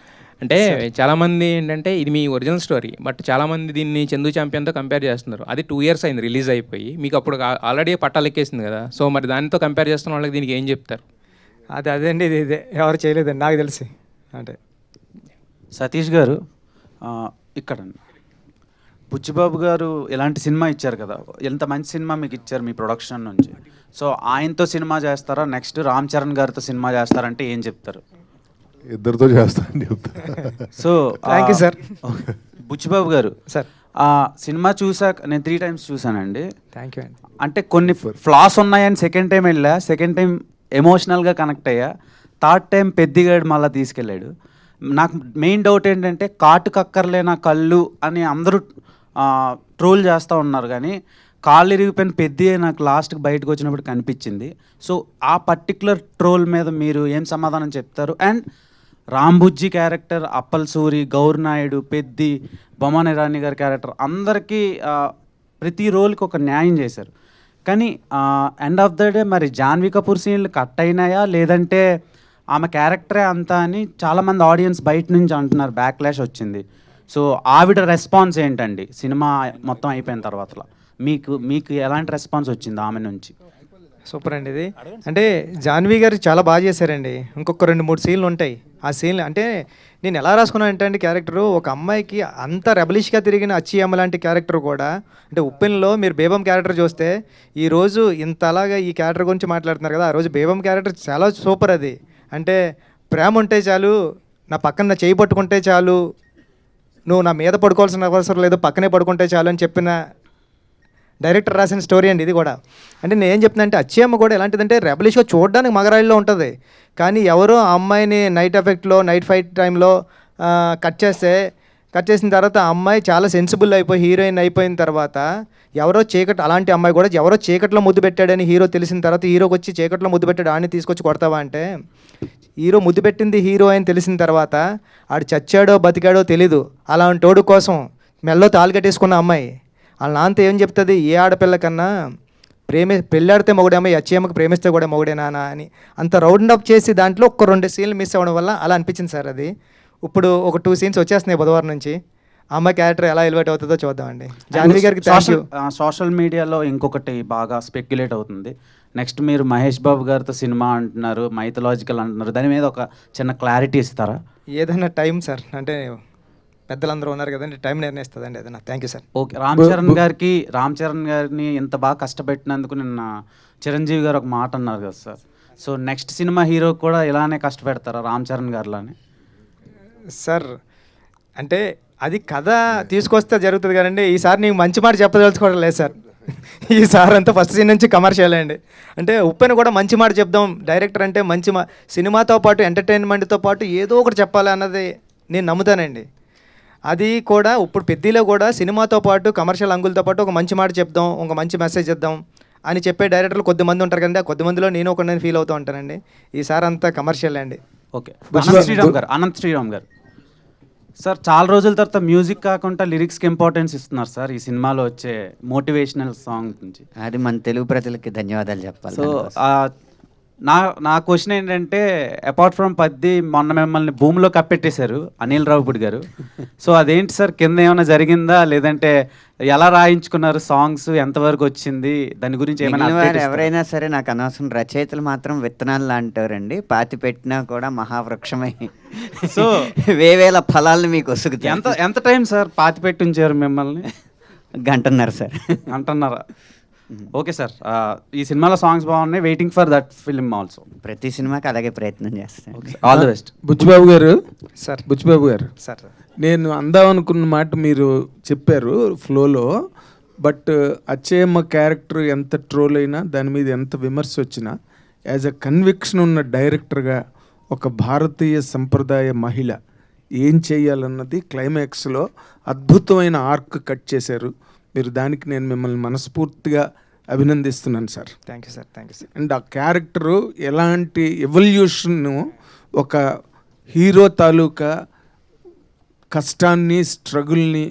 అంటే చాలామంది ఏంటంటే ఇది మీ ఒరిజినల్ స్టోరీ, బట్ చాలామంది దీన్ని చందు ఛాంపియన్తో కంపేర్ చేస్తున్నారు. అది 2 years అయింది రిలీజ్ అయిపోయి, మీకు అప్పుడు ఆల్రెడీ పట్టాలు ఎక్కేసింది కదా. సో మరి దానితో కంపేర్ చేస్తున్న వాళ్ళకి దీనికి ఏం చెప్తారు? అదేండి, ఇదే ఎవరు చేయలేదండి నాకు తెలిసి. అంటే సతీష్ గారు, ఇక్కడ బుచ్చిబాబు గారు ఎలాంటి సినిమా ఇచ్చారు కదా, ఎంత మంచి సినిమా మీకు ఇచ్చారు మీ ప్రొడక్షన్ నుంచి. సో ఆయనతో సినిమా చేస్తారా, నెక్స్ట్ రామ్ చరణ్ గారితో సినిమా చేస్తారంటే ఏం చెప్తారు? ఇద్దరితో చేస్తాను చెప్తా. So thank you sir. Buchibabu గారు సార్, సినిమా చూసాక నేను 3 times చూసానండి. థ్యాంక్ యూ అండి. అంటే కొన్ని ఫ్లాస్ ఉన్నాయని సెకండ్ టైం వెళ్ళా, సెకండ్ టైం ఎమోషనల్గా కనెక్ట్ అయ్యా, థర్డ్ టైం పెద్దిగాడు మళ్ళీ తీసుకెళ్ళాడు. నాకు మెయిన్ డౌట్ ఏంటంటే కాటుకక్కర్లేనా కళ్ళు అని అందరూ ట్రోల్ చేస్తూ ఉన్నారు, కానీ కాళ్ళు ఇరిగిపోయిన పెద్ది నాకు లాస్ట్కి బయటకు వచ్చినప్పుడు కనిపించింది. సో ఆ పర్టికులర్ ట్రోల్ మీద మీరు ఏం సమాధానం చెప్తారు? అండ్ రాంబుజ్జి క్యారెక్టర్, అప్పల్ సూరి, గౌర్ నాయుడు, పెద్ది, బొమ్మన ఇరానీ గారి క్యారెక్టర్, అందరికీ ప్రతి రోల్కి ఒక న్యాయం చేశారు. కానీ ఎండ్ ఆఫ్ ద డే మరి జాన్వీ కపూర్ సీన్లు కట్ అయినాయా, లేదంటే ఆమె క్యారెక్టరే అంతా అని చాలామంది ఆడియన్స్ బయట నుంచి అంటున్నారు, బ్యాక్లాష్ వచ్చింది. సో ఆవిడ రెస్పాన్స్ ఏంటండి సినిమా మొత్తం అయిపోయిన తర్వాత? మీకు ఎలాంటి రెస్పాన్స్ వచ్చింది ఆమె నుంచి? సూపర్ అండి ఇది. అంటే జాన్వీ గారు చాలా బాగా చేశారండి. ఇంకొక 2-3 సీన్లు ఉంటాయి, ఆ సీన్ అంటే నేను ఎలా రాసుకున్నాను అంటే అండి క్యారెక్టరు ఒక అమ్మాయికి అంత రెబలిష్గా తిరిగిన అచ్చి అమ్మ లాంటి క్యారెక్టర్ కూడా అంటే ఉప్పెన్లో మీరు బేబం క్యారెక్టర్ చూస్తే ఈరోజు ఇంత అలాగా ఈ క్యారెక్టర్ గురించి మాట్లాడుతున్నారు కదా, ఆ రోజు బేబం క్యారెక్టర్ చాలా సూపర్. అది అంటే ప్రేమ ఉంటే చాలు, నా పక్కన నా చేయి పట్టుకుంటే చాలు, నువ్వు నా మీద పడుకోవాల్సిన అవసరం లేదు, పక్కనే పడుకుంటే చాలు అని చెప్పిన డైరెక్టర్ రాసిన స్టోరీ అండి ఇది కూడా. అంటే నేను ఏం చెప్తున్నా అంటే అచ్చి అమ్మ కూడా ఎలాంటిదంటే రెబలిష్గా చూడడానికి మగరాయిల్లో ఉంటుంది, కానీ ఎవరో ఆ అమ్మాయిని నైట్ ఎఫెక్ట్లో నైట్ ఫైట్ టైంలో కట్ చేసిన తర్వాత ఆ అమ్మాయి చాలా సెన్సిబుల్ అయిపోయి హీరోయిన్ అయిపోయిన తర్వాత అలాంటి అమ్మాయి కూడా ఎవరో చీకట్లో ముద్దు పెట్టాడని హీరో తెలిసిన తర్వాత హీరోకి వచ్చి చీకట్లో ముద్దు పెట్టాడు ఆడిని తీసుకొచ్చి కొడతావా అంటే, హీరో ముద్దు పెట్టింది హీరో అని తెలిసిన తర్వాత ఆడు చచ్చాడో బతికాడో తెలీదు, అలాంటి వాడు కోసం మెల్లో తాళి కట్టేసుకున్న అమ్మాయి వాళ్ళ నాన్నతో ఏం చెప్తుంది, ఏ ఆడపిల్ల కన్నా పెళ్ళాడితే మొగుడేమో, అచ్చేమ్మకి ప్రేమిస్తే కూడా మొగుడేనా అని అంత రౌండ్ అప్ చేసి దాంట్లో ఒక 2 సీన్లు మిస్ అవ్వడం వల్ల అలా అనిపించింది సార్. అది ఇప్పుడు ఒక 2 సీన్స్ వచ్చేస్తున్నాయి బుధవారం నుంచి, ఆ అమ్మాయి క్యారెక్టర్ ఎలా ఎలివేట్ అవుతుందో చూద్దామండి. జాన్వి గారికి సోషల్ మీడియాలో ఇంకొకటి బాగా స్పెక్యులేట్ అవుతుంది, నెక్స్ట్ మీరు మహేష్ బాబు గారితో సినిమా అంటున్నారు, మైథలాజికల్ అంటున్నారు, దాని మీద ఒక చిన్న క్లారిటీ ఇస్తారా? ఏదైనా టైం సార్, అంటే పెద్దలందరూ ఉన్నారు కదండి, టైం నిర్ణయిస్తుందండి ఏదైనా. Thank you sir. Okay, Ram Charan గారిని ఇంత బాగా కష్టపెట్టినందుకు నిన్న చిరంజీవి గారు ఒక మాట అన్నారు కదా sir, so next cinema hero కూడా ఇలానే కష్టపెడతారా రామ్ చరణ్ గారిలానే? సార్ అంటే అది కథ తీసుకొస్తే జరుగుతుంది కదండి, ఈసారి నీకు మంచి మాట చెప్పదలుచుకోవడం లేదు సార్. ఈసారి అంతా ఫస్ట్ సీన్ నుంచి కమర్షియల్ అండి. అంటే ఉప్పెన కూడా మంచి మాట చెప్దాం, డైరెక్టర్ అంటే సినిమాతో పాటు ఎంటర్టైన్మెంట్తో పాటు ఏదో ఒకటి చెప్పాలి అన్నది నేను నమ్ముతానండి. అది కూడా ఇప్పుడు పెద్దలో కూడా సినిమాతో పాటు కమర్షియల్ అంగులతో పాటు ఒక మంచి మాట చెప్దాం, ఒక మంచి మెసేజ్ ఇద్దాం అని చెప్పే డైరెక్టర్లు కొద్దిమంది ఉంటారు కదండి, ఆ కొద్దిమందిలో నేను ఒకటి ఫీల్ అవుతూ ఉంటానండి. ఈసారి అంతా కమర్షియల్ అండి. ఓకే, అనంత్ శ్రీరామ్ గారు సార్, చాలా రోజుల తర్వాత మ్యూజిక్ కాకుండా లిరిక్స్కి ఇంపార్టెన్స్ ఇస్తున్నారు సార్ ఈ సినిమాలో వచ్చే మోటివేషనల్ సాంగ్ నుంచి. అది మన తెలుగు ప్రజలకి ధన్యవాదాలు చెప్పాలి. సో నా క్వశ్చన్ ఏంటంటే, అపార్ట్ ఫ్రమ్ పద్ది మొన్న మిమ్మల్ని భూమిలో కప్పెట్టేశారు అనిల్ రావుపూడి గారు, సో అదేంటి సార్, కింద ఏమైనా జరిగిందా, లేదంటే ఎలా రాయించుకున్నారు సాంగ్స్, ఎంతవరకు వచ్చింది, దాని గురించి ఏమైనా? ఎవరైనా సరే నాకు అనవసరం, రచయితలు మాత్రం విత్తనాలు లాంటారండి, పాతి పెట్టినా కూడా మహావృక్షమై సో వేవేల ఫలాలను మీకు వసుకుతాయి. ఎంత టైం సార్ పాతి పెట్టి ఉంచారు మిమ్మల్ని? గంటన్నర సార్. గంటన్నర. ఓకే సార్, ఈ సినిమాలో సాంగ్స్ బాగున్నాయి, waiting for that film also. ప్రతి సినిమాకి అలాగే ప్రయత్నం చేస్తాను. All the best. బుచ్చిబాబు గారు సార్. బుచ్చిబాబు గారు సార్, నేను అందామనుకున్న మాట మీరు చెప్పారు ఫ్లోలో, బట్ అచ్చేయమ్మ క్యారెక్టర్ ఎంత ట్రోల్ అయినా దాని మీద ఎంత విమర్శ వచ్చినా యాజ్ అ కన్విక్షన్ ఉన్న డైరెక్టర్గా ఒక భారతీయ సంప్రదాయ మహిళ ఏం చేయాలన్నది క్లైమాక్స్లో అద్భుతమైన ఆర్క్ కట్ చేశారు మీరు. దానికి నేను మిమ్మల్ని మనస్ఫూర్తిగా అభినందిస్తున్నాను sir. Thank you sir. Thank you sir. And ఆ క్యారెక్టరు ఎలాంటి ఎవల్యూషన్ను ఒక హీరో తాలూకా కష్టాన్ని స్ట్రగుల్ని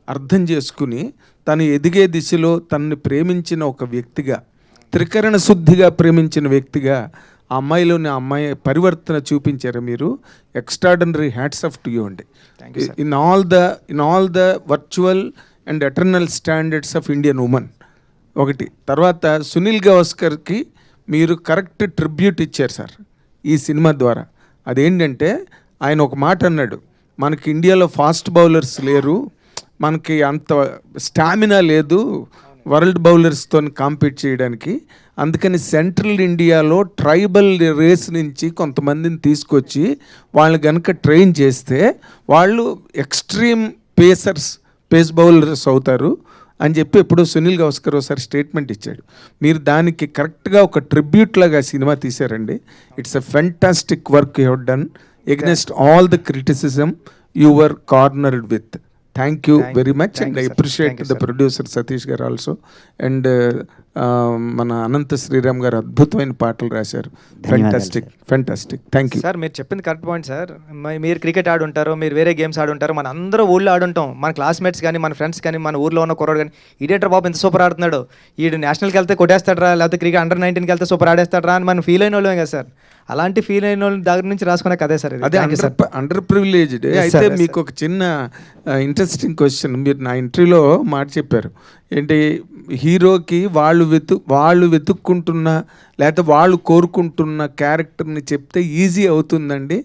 అర్థం చేసుకుని తను ఎదిగే దిశలో తనని ప్రేమించిన ఒక వ్యక్తిగా, త్రికరణ శుద్ధిగా ప్రేమించిన వ్యక్తిగా ఆ అమ్మాయిలోని ఆ అమ్మాయి పరివర్తన చూపించారు మీరు. Extraordinary hats off to you అండి. In all the virtual and eternal standards of Indian women. ఒకటి తర్వాత సునీల్ గవాస్కర్కి మీరు కరెక్ట్ ట్రిబ్యూట్ ఇచ్చారు సార్ ఈ సినిమా ద్వారా. అదేంటంటే ఆయన ఒక మాట అన్నాడు, మనకి ఇండియాలో ఫాస్ట్ బౌలర్స్ లేరు, మనకి అంత స్టామినా లేదు వరల్డ్ బౌలర్స్తో కాంపీట్ చేయడానికి, అందుకని సెంట్రల్ ఇండియాలో ట్రైబల్ రేస్ నుంచి కొంతమందిని తీసుకొచ్చి వాళ్ళని కనుక ట్రైన్ చేస్తే వాళ్ళు ఎక్స్ట్రీమ్ పేస్ బౌలర్స్ అవుతారు అని చెప్పి ఎప్పుడో సునీల్ గవాస్కర్ ఒకసారి స్టేట్మెంట్ ఇచ్చాడు. మీరు దానికి కరెక్ట్గా ఒక ట్రిబ్యూట్ లాగా సినిమా తీశారండి. It's a fantastic work you have done against all the criticism you were cornered with. Thank you very much and I appreciate the producer Satish garu also. And మన అనంత శ్రీరామ్ గారు అద్భుతమైన పాటలు రాశారు. ఫెంటాస్టిక్. Thank you sir. మీరు చెప్పింది correct point sir. మీరు cricket ఆడుంటారు, మీరు వేరే గేమ్స్ ఆడుంటారు, మన అందరూ ఊళ్ళో ఆడుంటాం, మన క్లాస్మేట్స్ కానీ మన ఫ్రెండ్స్ కానీ మన ఊర్లో ఉన్న కుర్రాడు కానీ ఇదేంటర్ బాబు ఎంత సూపర్ ఆడుతున్నాడు, ఈడు నేషనల్కి వెళ్తే కొట్టేస్తాడరా, లేకపోతే క్రికెట్ అండర్ 19కి వెళ్తే సూపర్ ఆడేస్తాడరా అని మనం ఫీల్ అయిన వాళ్ళమే కదా సార్. అలాంటి ఫీల్ అయిన వాళ్ళ దగ్గర నుంచి రాసుకునే కదే సార్. అదే అండర్ ప్రివిలేజ్డ్. అయితే మీకు ఒక చిన్న ఇంట్రెస్టింగ్ క్వశ్చన్. మీరు నా ఇంటర్వ్యూలో మాట చెప్పారు ఏంటి, హీరోకి వాళ్ళు వెతుక్కుంటున్న లేకపోతే వాళ్ళు కోరుకుంటున్న క్యారెక్టర్ని చెప్తే ఈజీ అవుతుందండి,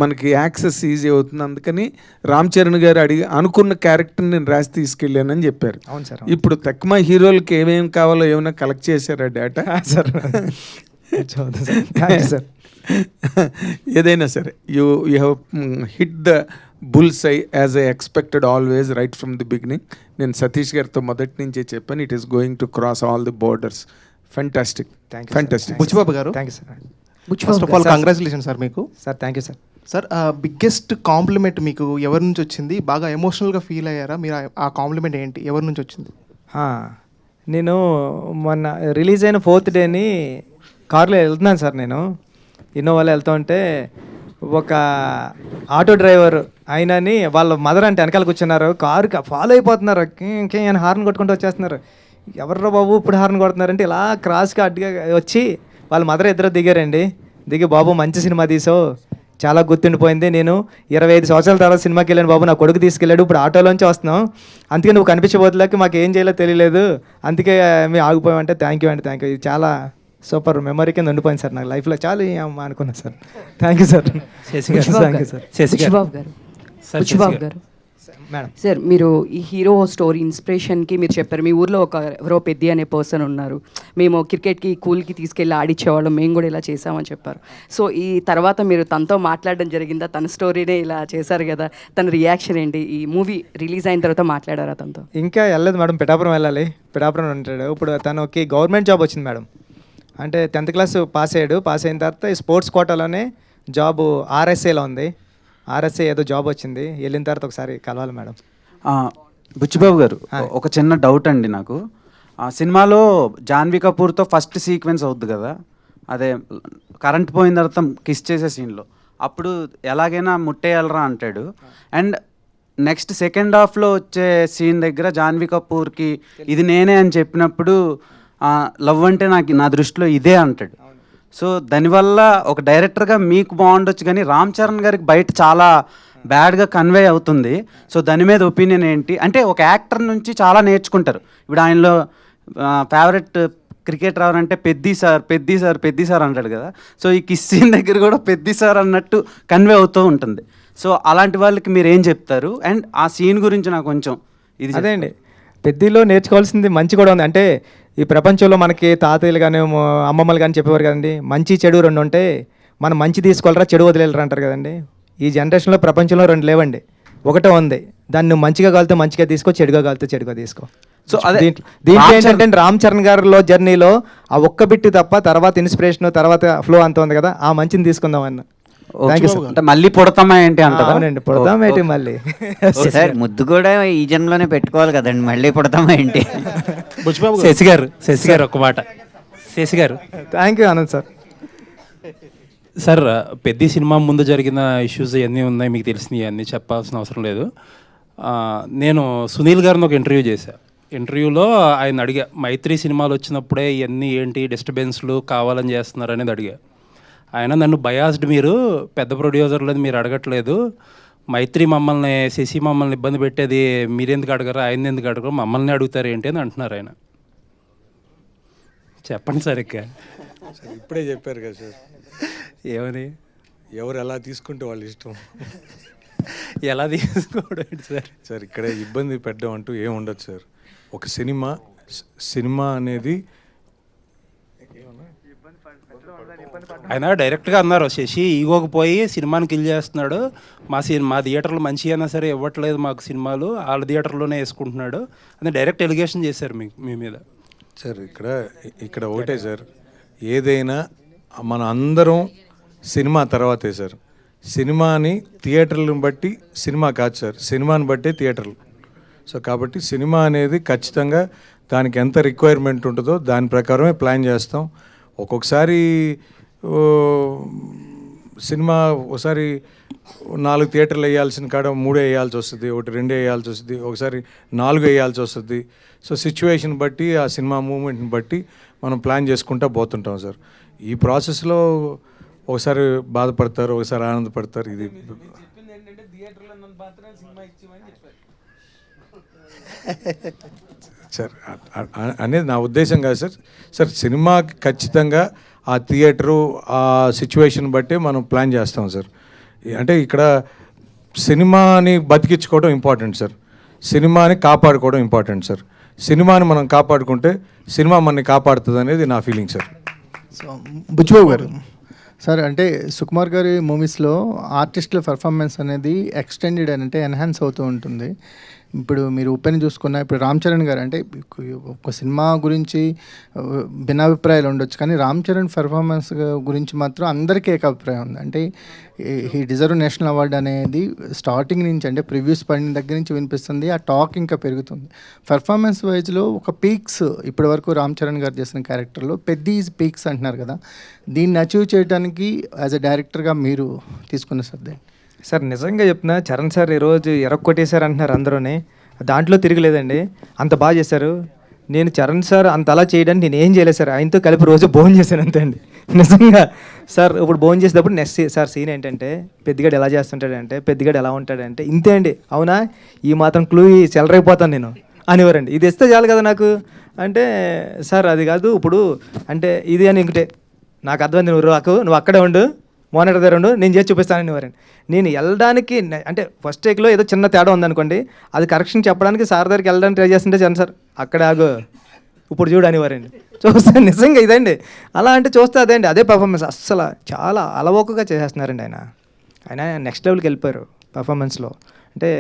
మనకి యాక్సెస్ ఈజీ అవుతుంది. అందుకని రామ్ చరణ్ గారు అనుకున్న క్యారెక్టర్ నేను రాసి తీసుకెళ్ళానని చెప్పారు. అవును సార్. ఇప్పుడు తక్కువ హీరోలకి ఏమేమి కావాలో ఏమైనా కలెక్ట్ చేశారా డేటా? సార్ సార్ ఏదైనా సరే you have hit the bulls I as I expected always right from the beginning. నేను సతీష్ గారితో మొదటి నుంచే చెప్పాను, it is going to cross all the borders. Fantastic, fantastic. Buchibabu garu, thank you sir. First of all congratulation sir మీకు. Sir thank you sir. Sir biggest compliment మీకు ఎవరి నుంచి వచ్చింది? బాగా ఎమోషనల్గా ఫీల్ అయ్యారా మీరు? ఆ కాంప్లిమెంట్ ఏంటి, ఎవరి నుంచి వచ్చింది? నేను మొన్న రిలీజ్ అయిన 4th డేని కార్లో వెళ్తున్నాను సార్. నేను ఇన్నోవాలో వెళ్తూ ఉంటే ఒక ఆటో డ్రైవర్ ఆయనని వాళ్ళ మదర్ అంటే వెనకాల కూర్చున్నారు, కారుకి ఫాలో అయిపోతున్నారు, ఆయన హార్న్ కొట్టుకుంటూ వచ్చేస్తున్నారు. ఎవర్రా బాబు ఇప్పుడు హార్న్ కొడుతున్నారంటే ఇలా క్రాస్గా అడ్డుగా వచ్చి వాళ్ళ మదర్ ఇద్దరు దిగారండి. దిగి బాబు మంచి సినిమా తీసావు, చాలా గుర్తుండిపోయింది, నేను 25 సంవత్సరాల తర్వాత సినిమాకి వెళ్ళాను బాబు, నా కొడుకు తీసుకెళ్ళాడు, ఇప్పుడు ఆటోలోంచి వస్తున్నాం, అందుకే నువ్వు కనిపించబోతులకి మాకు ఏం చేయాలో తెలియలేదు, అందుకే మేము ఆగిపోయామంటే థ్యాంక్ యూ అండి, థ్యాంక్ యూ. ఇది చాలా సూపర్ మెమరీ కింద ఉండిపోయింది సార్ నాకు లైఫ్లో. చాలా అనుకున్నాను sir. Thank you sir. Thank you sir. Buchibabu గారు మేడం సార్, మీరు ఈ హీరో స్టోరీ ఇన్స్పిరేషన్కి మీరు చెప్పారు, మీ ఊర్లో ఎవరో పెద్ది అనే పర్సన్ ఉన్నారు, మేము క్రికెట్కి కూల్కి తీసుకెళ్ళి ఆడిచ్చేవాళ్ళం, మేము కూడా ఇలా చేసామని చెప్పారు. సో ఈ తర్వాత మీరు తనతో మాట్లాడడం జరిగిందా? తన స్టోరీనే ఇలా చేశారు కదా, తన రియాక్షన్ ఏంటి? ఈ మూవీ రిలీజ్ అయిన తర్వాత మాట్లాడారా తనతో? ఇంకా వెళ్ళలేదు మేడం, పిఠాపురం వెళ్ళాలి, పిఠాపురం ఉంటాడు. ఇప్పుడు తనకి గవర్నమెంట్ జాబ్ వచ్చింది మేడం. అంటే 10th క్లాస్ పాస్ అయ్యాడు. పాస్ అయిన తర్వాత ఈ స్పోర్ట్స్ కోటాలోనే జాబు ఆర్ఎస్ఏలో ఉంది. ఆర్ఎస్ఏ ఏదో జాబ్ వచ్చింది, వెళ్ళిన తర్వాత ఒకసారి కలవాలి మేడం. బుచ్చిబాబు గారు, ఒక చిన్న డౌట్ అండి నాకు. ఆ సినిమాలో జాన్వీ కపూర్తో ఫస్ట్ సీక్వెన్స్ అవుద్ది కదా, అదే కరెంట్ పోయిన తర్వాత కిస్ చేసే సీన్లో, అప్పుడు ఎలాగైనా ముట్టేయాలరా అంటాడు. అండ్ నెక్స్ట్ సెకండ్ హాఫ్లో వచ్చే సీన్ దగ్గర జాన్వీ కపూర్కి ఇది నేనే అని చెప్పినప్పుడు లవ్ అంటే నా దృష్టిలో ఇదే అంటాడు. సో దానివల్ల ఒక డైరెక్టర్గా మీకు బాగుండొచ్చు, కానీ రామ్ చరణ్ గారికి బయట చాలా బ్యాడ్గా కన్వే అవుతుంది. సో దాని మీద ఒపీనియన్ ఏంటి? అంటే ఒక యాక్టర్ నుంచి చాలా నేర్చుకుంటారు. ఇప్పుడు ఆయనలో ఫేవరెట్ క్రికెటర్ ఎవరంటే పెద్ది సార్ అంటాడు కదా. సో ఈ కిస్ సీన్ దగ్గర కూడా పెద్ది సార్ అన్నట్టు కన్వే అవుతూ ఉంటుంది. సో అలాంటి వాళ్ళకి మీరు ఏం చెప్తారు? అండ్ ఆ సీన్ గురించి నాకు కొంచెం ఇది అదే అండి, పెద్దిలో నేర్చుకోవాల్సింది మంచి కూడా ఉంది. అంటే ఈ ప్రపంచంలో మనకి తాతయ్యలు కానీ అమ్మమ్మలు కానీ చెప్పేవారు కదండి, మంచి చెడు 2 ఉంటే మనం మంచి తీసుకోవాలరా చెడు వదిలేలరా అంటారు కదండి. ఈ జనరేషన్లో ప్రపంచంలో 2 లేవండి, ఒకటే ఉంది. దాన్ని నువ్వు మంచిగా కాలితే మంచిగా తీసుకో, చెడుగా కాలితే చెడుగా తీసుకో. సో దీంట్లో ఏంటంటే రామ్ చరణ్ గారిలో జర్నీలో ఆ ఒక్క బిట్టు తప్ప తర్వాత ఇన్స్పిరేషన్ తర్వాత ఫ్లో అంత ఉంది కదా, ఆ మంచిని తీసుకుందాం అన్న. అంటే మళ్ళీ పుడతామా ఏంటి అంటారా? అవునండి, పుడతాం ఏంటి మళ్ళీ. సార్ ముద్దు కూడా ఈ జన్మలోనే పెట్టుకోవాలి కదండి, మళ్ళీ పుడతామా ఏంటి? శశి గారు ఒక మాట. శశి గారు, thank you Anand sir. Sir పెద్ద సినిమా ముందు జరిగిన ఇష్యూస్ ఇవన్నీ ఉన్నాయి, మీకు తెలిసినవి అన్నీ చెప్పాల్సిన అవసరం లేదు. నేను సునీల్ గారిని ఒక ఇంటర్వ్యూ చేశాను. ఇంటర్వ్యూలో ఆయన అడిగా, మైత్రి సినిమాలు వచ్చినప్పుడే ఇవన్నీ ఏంటి డిస్టర్బెన్స్లు కావాలని చేస్తున్నారు అనేది అడిగా. ఆయన నన్ను బయాస్డ్, మీరు పెద్ద ప్రొడ్యూసర్లని మీరు అడగట్లేదు, మైత్రి మమ్మల్ని శశి మమ్మల్ని ఇబ్బంది పెట్టేది మీరెందుకు అడగరు, ఆయన ఎందుకు అడగరు, మమ్మల్ని అడుగుతారు ఏంటి అని అంటున్నారు ఆయన. చెప్పండి సార్. ఇప్పుడే చెప్పారు కదా సార్, ఏమని? ఎవరు ఎలా తీసుకుంటే వాళ్ళ ఇష్టం. ఎలా తీసుకోవడం సార్? సార్ ఇక్కడ ఇబ్బంది పెట్టడం అంటూ ఏం ఉండదు సార్. ఒక సినిమా అనేది ఆయన డైరెక్ట్గా అన్నారు, శశి ఈగోకి పోయి సినిమాని కిల్ చేస్తున్నాడు, మా థియేటర్లు మంచి అయినా సరే ఇవ్వట్లేదు మాకు సినిమాలు, వాళ్ళ థియేటర్లోనే వేసుకుంటున్నాడు అని డైరెక్ట్ ఎలిగేషన్ చేశారు మీ మీద. సార్ ఇక్కడ ఒకటే సార్, ఏదైనా మన అందరం సినిమా తర్వాతే సార్. సినిమాని థియేటర్లను బట్టి సినిమా కాదు సార్, సినిమాని బట్టే థియేటర్లు. సో కాబట్టి సినిమా అనేది ఖచ్చితంగా దానికి ఎంత రిక్వైర్మెంట్ ఉంటుందో దాని ప్రకారమే ప్లాన్ చేస్తాం. ఒక్కొక్కసారి సినిమా ఒకసారి 4 థియేటర్లు వేయాల్సిన కాడ 3 వేయాల్సి వస్తుంది, 1 2 వేయాల్సి వస్తుంది, ఒకసారి 4 వేయాల్సి వస్తుంది. సో సిచ్యువేషన్ బట్టి ఆ సినిమా మూమెంట్ని బట్టి మనం ప్లాన్ చేసుకుంటూ పోతుంటాం సార్. ఈ ప్రాసెస్లో ఒకసారి బాధపడతారు, ఒకసారి ఆనందపడతారు. ఇది సార్ అనేది నా ఉద్దేశం కాదు సార్. సార్ సినిమాకి ఖచ్చితంగా ఆ థియేటరు ఆ సిచ్యువేషన్ బట్టి మనం ప్లాన్ చేస్తాం సార్. అంటే ఇక్కడ సినిమాని బతికించుకోవడం ఇంపార్టెంట్ సార్, సినిమాని కాపాడుకోవడం ఇంపార్టెంట్ సార్. సినిమాని మనం కాపాడుకుంటే సినిమా మనని కాపాడుతుంది అనేది నా ఫీలింగ్ సార్. సో బుచ్చిబాబు గారు సార్, అంటే సుకుమార్ గారి మూవీస్లో ఆర్టిస్టుల పెర్ఫార్మెన్స్ అనేది ఎక్స్టెండెడ్ అంటే ఎన్హాన్స్ అవుతూ ఉంటుంది. ఇప్పుడు మీరు ఉప్పెని చూసుకున్న ఇప్పుడు రామ్ చరణ్ గారు అంటే ఒక సినిమా గురించి భిన్నాభిప్రాయాలు ఉండొచ్చు, కానీ రామ్ చరణ్ పెర్ఫార్మెన్స్ గురించి మాత్రం అందరికీ ఏకాభిప్రాయం ఉంది. అంటే హీ డిజర్వ్ నేషనల్ అవార్డు అనేది స్టార్టింగ్ నుంచి అంటే ప్రివ్యూస్ పడిన దగ్గర నుంచి వినిపిస్తుంది. ఆ టాక్ ఇంకా పెరుగుతుంది. పెర్ఫార్మెన్స్ వైజ్లో ఒక పీక్స్ ఇప్పటి వరకు రామ్ చరణ్ గారు చేసిన క్యారెక్టర్లో పెద్ద ఈజ్ పీక్స్ అంటున్నారు కదా, దీన్ని అచీవ్ చేయడానికి యాజ్ అ డైరెక్టర్గా మీరు తీసుకున్న శ్రద్ధ సార్? నిజంగా చెప్తున్నా, చరణ్ సార్ ఈరోజు ఎరక్కొట్టేశారు అంటున్నారు అందరూనే, దాంట్లో తిరగలేదండి. అంత బాగా చేశారు. నేను చరణ్ సార్ అంత అలా చేయడానికి నేను ఏం చేయలేదు సార్, ఆయనతో కలిపి రోజు భోజనం చేశాను అంతే అండి నిజంగా సార్. ఇప్పుడు భోజనం చేసేటప్పుడు నెక్స్ట్ సార్ సీన్ ఏంటంటే పెద్దగాడు ఎలా చేస్తుంటాడంటే, పెద్దగాడు ఎలా ఉంటాడంటే ఇంతే అండి. అవునా, ఈ మాత్రం క్లూ చెలరైపోతాను నేను అనేవారండి. ఇది ఇస్తే చాలు కదా నాకు అంటే, సార్ అది కాదు ఇప్పుడు అంటే ఇది అని ఇంకటే నాకు అర్థమైంది, నువ్వు అక్కడే ఉండు, మోనిటర్ దగ్గర ఉండు, నేను చేసి చూపిస్తానని వారండి. నేను వెళ్ళడానికి అంటే ఫస్ట్ టేక్లో ఏదో చిన్న తేడా ఉందనుకోండి, అది కరెక్షన్ చెప్పడానికి సార్ దగ్గరికి వెళ్ళడానికి ట్రై చేస్తుంటే చరణ్ సార్ అక్కడే ఆగు, ఇప్పుడు చూడు అనేవారండి. చూస్తే నిజంగా ఇదండి, అలా అంటే చూస్తే అదే అండి, అదే పర్ఫార్మెన్స్. అస్సలు చాలా అలవోకగా చేసేస్తున్నారండి ఆయన నెక్స్ట్ లెవెల్కి వెళ్ళిపోయారు పర్ఫార్మెన్స్లో. అంటే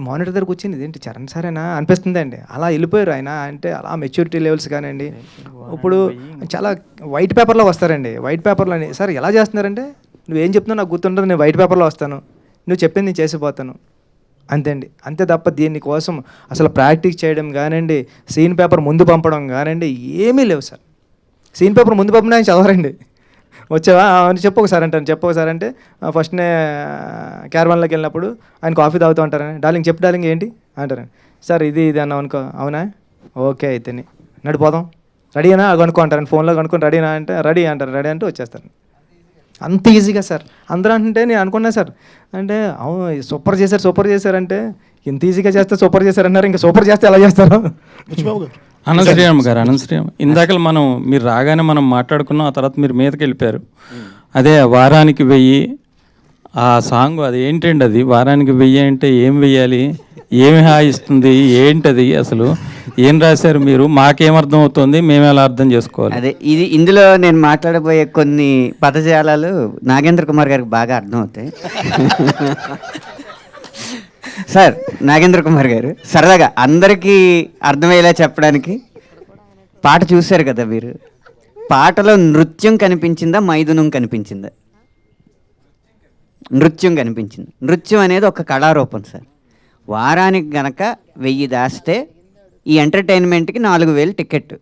మానిటర్ దగ్గరకు వచ్చింది ఇదేంటి చరణ్ సారేనా అనిపిస్తుంది అండి, అలా వెళ్ళిపోయారు ఆయన. అంటే అలా మెచ్యూరిటీ లెవెల్స్ కానివ్వండి. ఇప్పుడు చాలా వైట్ పేపర్లో వస్తారండి, వైట్ పేపర్లో అని సార్ ఎలా చేస్తున్నారంటే, నువ్వేం చెప్తున్నావు నాకు గుర్తుంటుంది, నేను వైట్ పేపర్లో వస్తాను, నువ్వు చెప్పింది నేను చేసిపోతాను అంతే అండి, అంతే తప్ప దీనికోసం అసలు ప్రాక్టీస్ చేయడం కానివ్వండి, సీన్ పేపర్ ముందు పంపడం కానివ్వండి ఏమీ లేవు సార్. సీన్ పేపర్ ముందు పంపిన ఆయన చదవరండి, వచ్చావా అని చెప్పొకసారి అంటాను, చెప్పొకసారి అంటే ఫస్ట్నే క్యారవాన్లోకి వెళ్ళినప్పుడు ఆయన కాఫీ తాగుతూ ఉంటారని, డార్లింగ్ చెప్పు డార్లింగ్ ఏంటి అంటారండి. సార్ ఇది అన్నావు అనుకో, అవునా ఓకే అయితే నడిపోదాం, రెడీనా కనుక్కో అంటారండి, ఫోన్లో కనుక్కొని రెడీనా అంటే రెడీ అంటారు, రెడీ అంటే వచ్చేస్తారు. అంత ఈజీగా సార్. అందరూ అంటే నేను అనుకున్నా సార్ అంటే అవును సూపర్ చేశారంటే ఎంత ఈజీగా చేస్తే సూపర్ చేశారన్నారు, ఇంకా సూపర్ చేస్తే ఎలా చేస్తారు? అనంత శ్రీరామ్ ఇందాక మీరు రాగానే మనం మాట్లాడుకున్నాం, ఆ తర్వాత మీరు మీదకి వెళ్ళిపోయారు. అదే వారానికి 1000 ఆ సాంగ్, అది ఏంటండి అది వారానికి 1000 అంటే ఏం వెయ్యాలి, ఏమి హాయిస్తుంది, ఏంటది అసలు ఏం రాశారు మీరు, మాకేమర్థం అవుతుంది, మేము ఎలా అర్థం చేసుకోవాలి? అదే ఇందులో నేను మాట్లాడబోయే కొన్ని పదజాలాలు నాగేంద్ర కుమార్ గారికి బాగా అర్థం అవుతాయి. సార్ నాగేంద్ర కుమార్ గారు సరదాగా అందరికీ అర్థమయ్యేలా చెప్పడానికి, పాట చూశారు కదా మీరు, పాటలో నృత్యం కనిపించిందా మైథునం కనిపించిందా? నృత్యం కనిపించింది. నృత్యం అనేది ఒక కళారూపం సార్. వారానికి గనక 1000 దాస్తే ఈ ఎంటర్టైన్మెంట్కి 4000 టికెట్.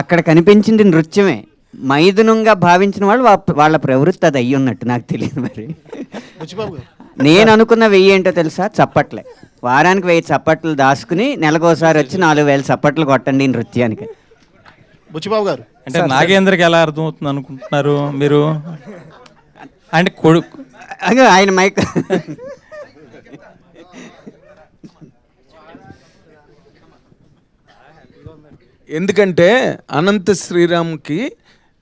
అక్కడ కనిపించింది నృత్యమే. మైథునంగా భావించిన వాళ్ళు వాళ్ళ ప్రవృత్తి అది అయ్యి ఉన్నట్టు నాకు తెలియదు. మరి నేను అనుకున్న 1000 ఏంటో తెలుసా? చప్పట్లే. వారానికి 1000 చప్పట్లు దాచుకుని నెలకోసారి వచ్చి 4000 చప్పట్లు కొట్టండి నృత్యానికి. బుచ్చిబాబు గారు అంటే నాగేంద్రకి ఎలా అర్థమవుతుంది అనుకుంటున్నారు మీరు? అంటే కొడుకు ఆయన మైక్ ఎందుకంటే అనంత శ్రీరామ్కి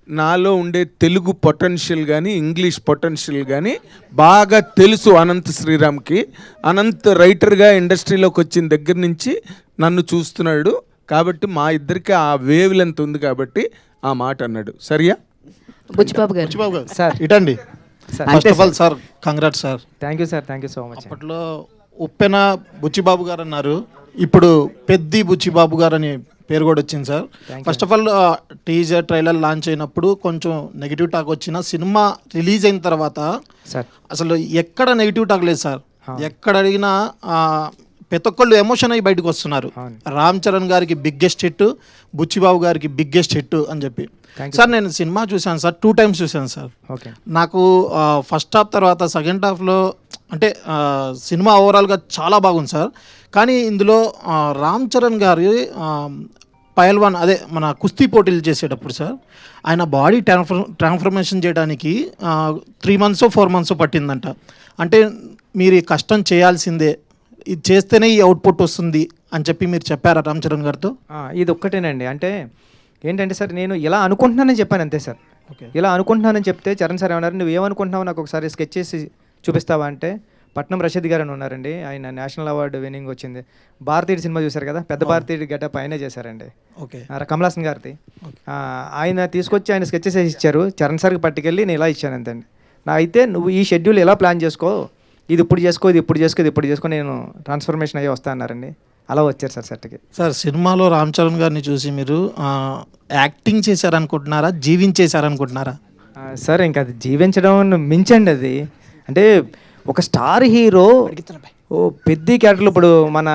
నాలో ఉండే తెలుగు పొటెన్షియల్ కానీ ఇంగ్లీష్ పొటెన్షియల్ కానీ బాగా తెలుసు అనంత శ్రీరామ్కి. అనంత్ రైటర్గా ఇండస్ట్రీలోకి వచ్చిన దగ్గర నుంచి నన్ను చూస్తున్నాడు కాబట్టి మా ఇద్దరికి ఆ వేవ్ లెంత్ ఉంది కాబట్టి ఆ మాట అన్నాడు. సరియా? బుచ్చిబాబు గారు సార్ ఇటండి. First of all sir congrats sir. Thank you sir, thank you so much. అప్పట్లో ఉప్పెన బుచ్చిబాబు గారు అన్నారు, ఇప్పుడు పెద్ది బుచ్చిబాబు గారు అని పేరు కూడా వచ్చింది sir. First of all teaser trailer launch అయినప్పుడు కొంచెం నెగిటివ్ టాక్ వచ్చిన, సినిమా రిలీజ్ అయిన తర్వాత అసలు ఎక్కడ నెగిటివ్ టాక్ లేదు సార్. ఎక్కడ అడిగినా ప్రతి ఒక్కళ్ళు ఎమోషన్ అయ్యి బయటకు వస్తున్నారు. రామ్ చరణ్ గారికి బిగ్గెస్ట్ హిట్, బుచ్చిబాబు గారికి బిగ్గెస్ట్ హిట్ అని చెప్పి. సార్ నేను సినిమా చూశాను సార్, 2 times చూశాను సార్. నాకు ఫస్ట్ హాఫ్ తర్వాత సెకండ్ హాఫ్లో అంటే సినిమా ఓవరాల్గా చాలా బాగుంది సార్. కానీ ఇందులో రామ్ చరణ్ గారి పైల్వాన్ అదే మన కుస్తీ పోటీలు చేసేటప్పుడు సార్ ఆయన బాడీ ట్రాన్స్ఫర్మేషన్ చేయడానికి 3 months 4 months పట్టిందంట. అంటే మీరు ఈ కష్టం చేయాల్సిందే, ఇది చేస్తేనే ఈ అవుట్పుట్ వస్తుంది అని చెప్పి మీరు చెప్పారా రామ్ చరణ్ గారితో? ఇది ఒక్కటేనండి. అంటే ఏంటంటే సార్ నేను ఇలా అనుకుంటున్నానని చెప్పాను అంతే సార్. ఇలా అనుకుంటున్నానని చెప్తే చరణ్ సార్ ఏమన్నారు, నువ్వు ఏమనుకుంటున్నావు నాకు ఒకసారి స్కెచ్ చేసి చూపిస్తావా అంటే, పట్నం రషీద్ గారు అని ఉన్నారండి, ఆయన నేషనల్ అవార్డు విన్నింగ్ వచ్చింది. భారతీయుడు సినిమా చూశారు కదా, పెద్ద భారతీయుడు గెటప్ ఆయనే చేశారండి, కమలాసన్ గారిది. ఆయన తీసుకొచ్చి ఆయన స్కెచెస్ వేసి ఇచ్చారు, చరణ్ సార్కి పట్టుకెళ్ళి నేను ఇలా ఇచ్చాను అంతండి. నా అయితే నువ్వు ఈ షెడ్యూల్ ఎలా ప్లాన్ చేసుకో, ఇది ఇప్పుడు చేసుకో, ఇది ఇప్పుడు చేసుకో, ఇది ఇప్పుడు చేసుకో, నేను ట్రాన్స్ఫర్మేషన్ అయ్యి వస్తా అన్నారండి. అలా వచ్చారు సార్ సెట్కి. సార్ సినిమాలో రామ్ చరణ్ గారిని చూసి మీరు యాక్టింగ్ చేశారనుకుంటున్నారా, జీవించేశారనుకుంటున్నారా? సార్ ఇంకా అది జీవించడం మించండి అది. అంటే ఒక స్టార్ హీరో పెద్ద క్యారెక్టర్లు, ఇప్పుడు మన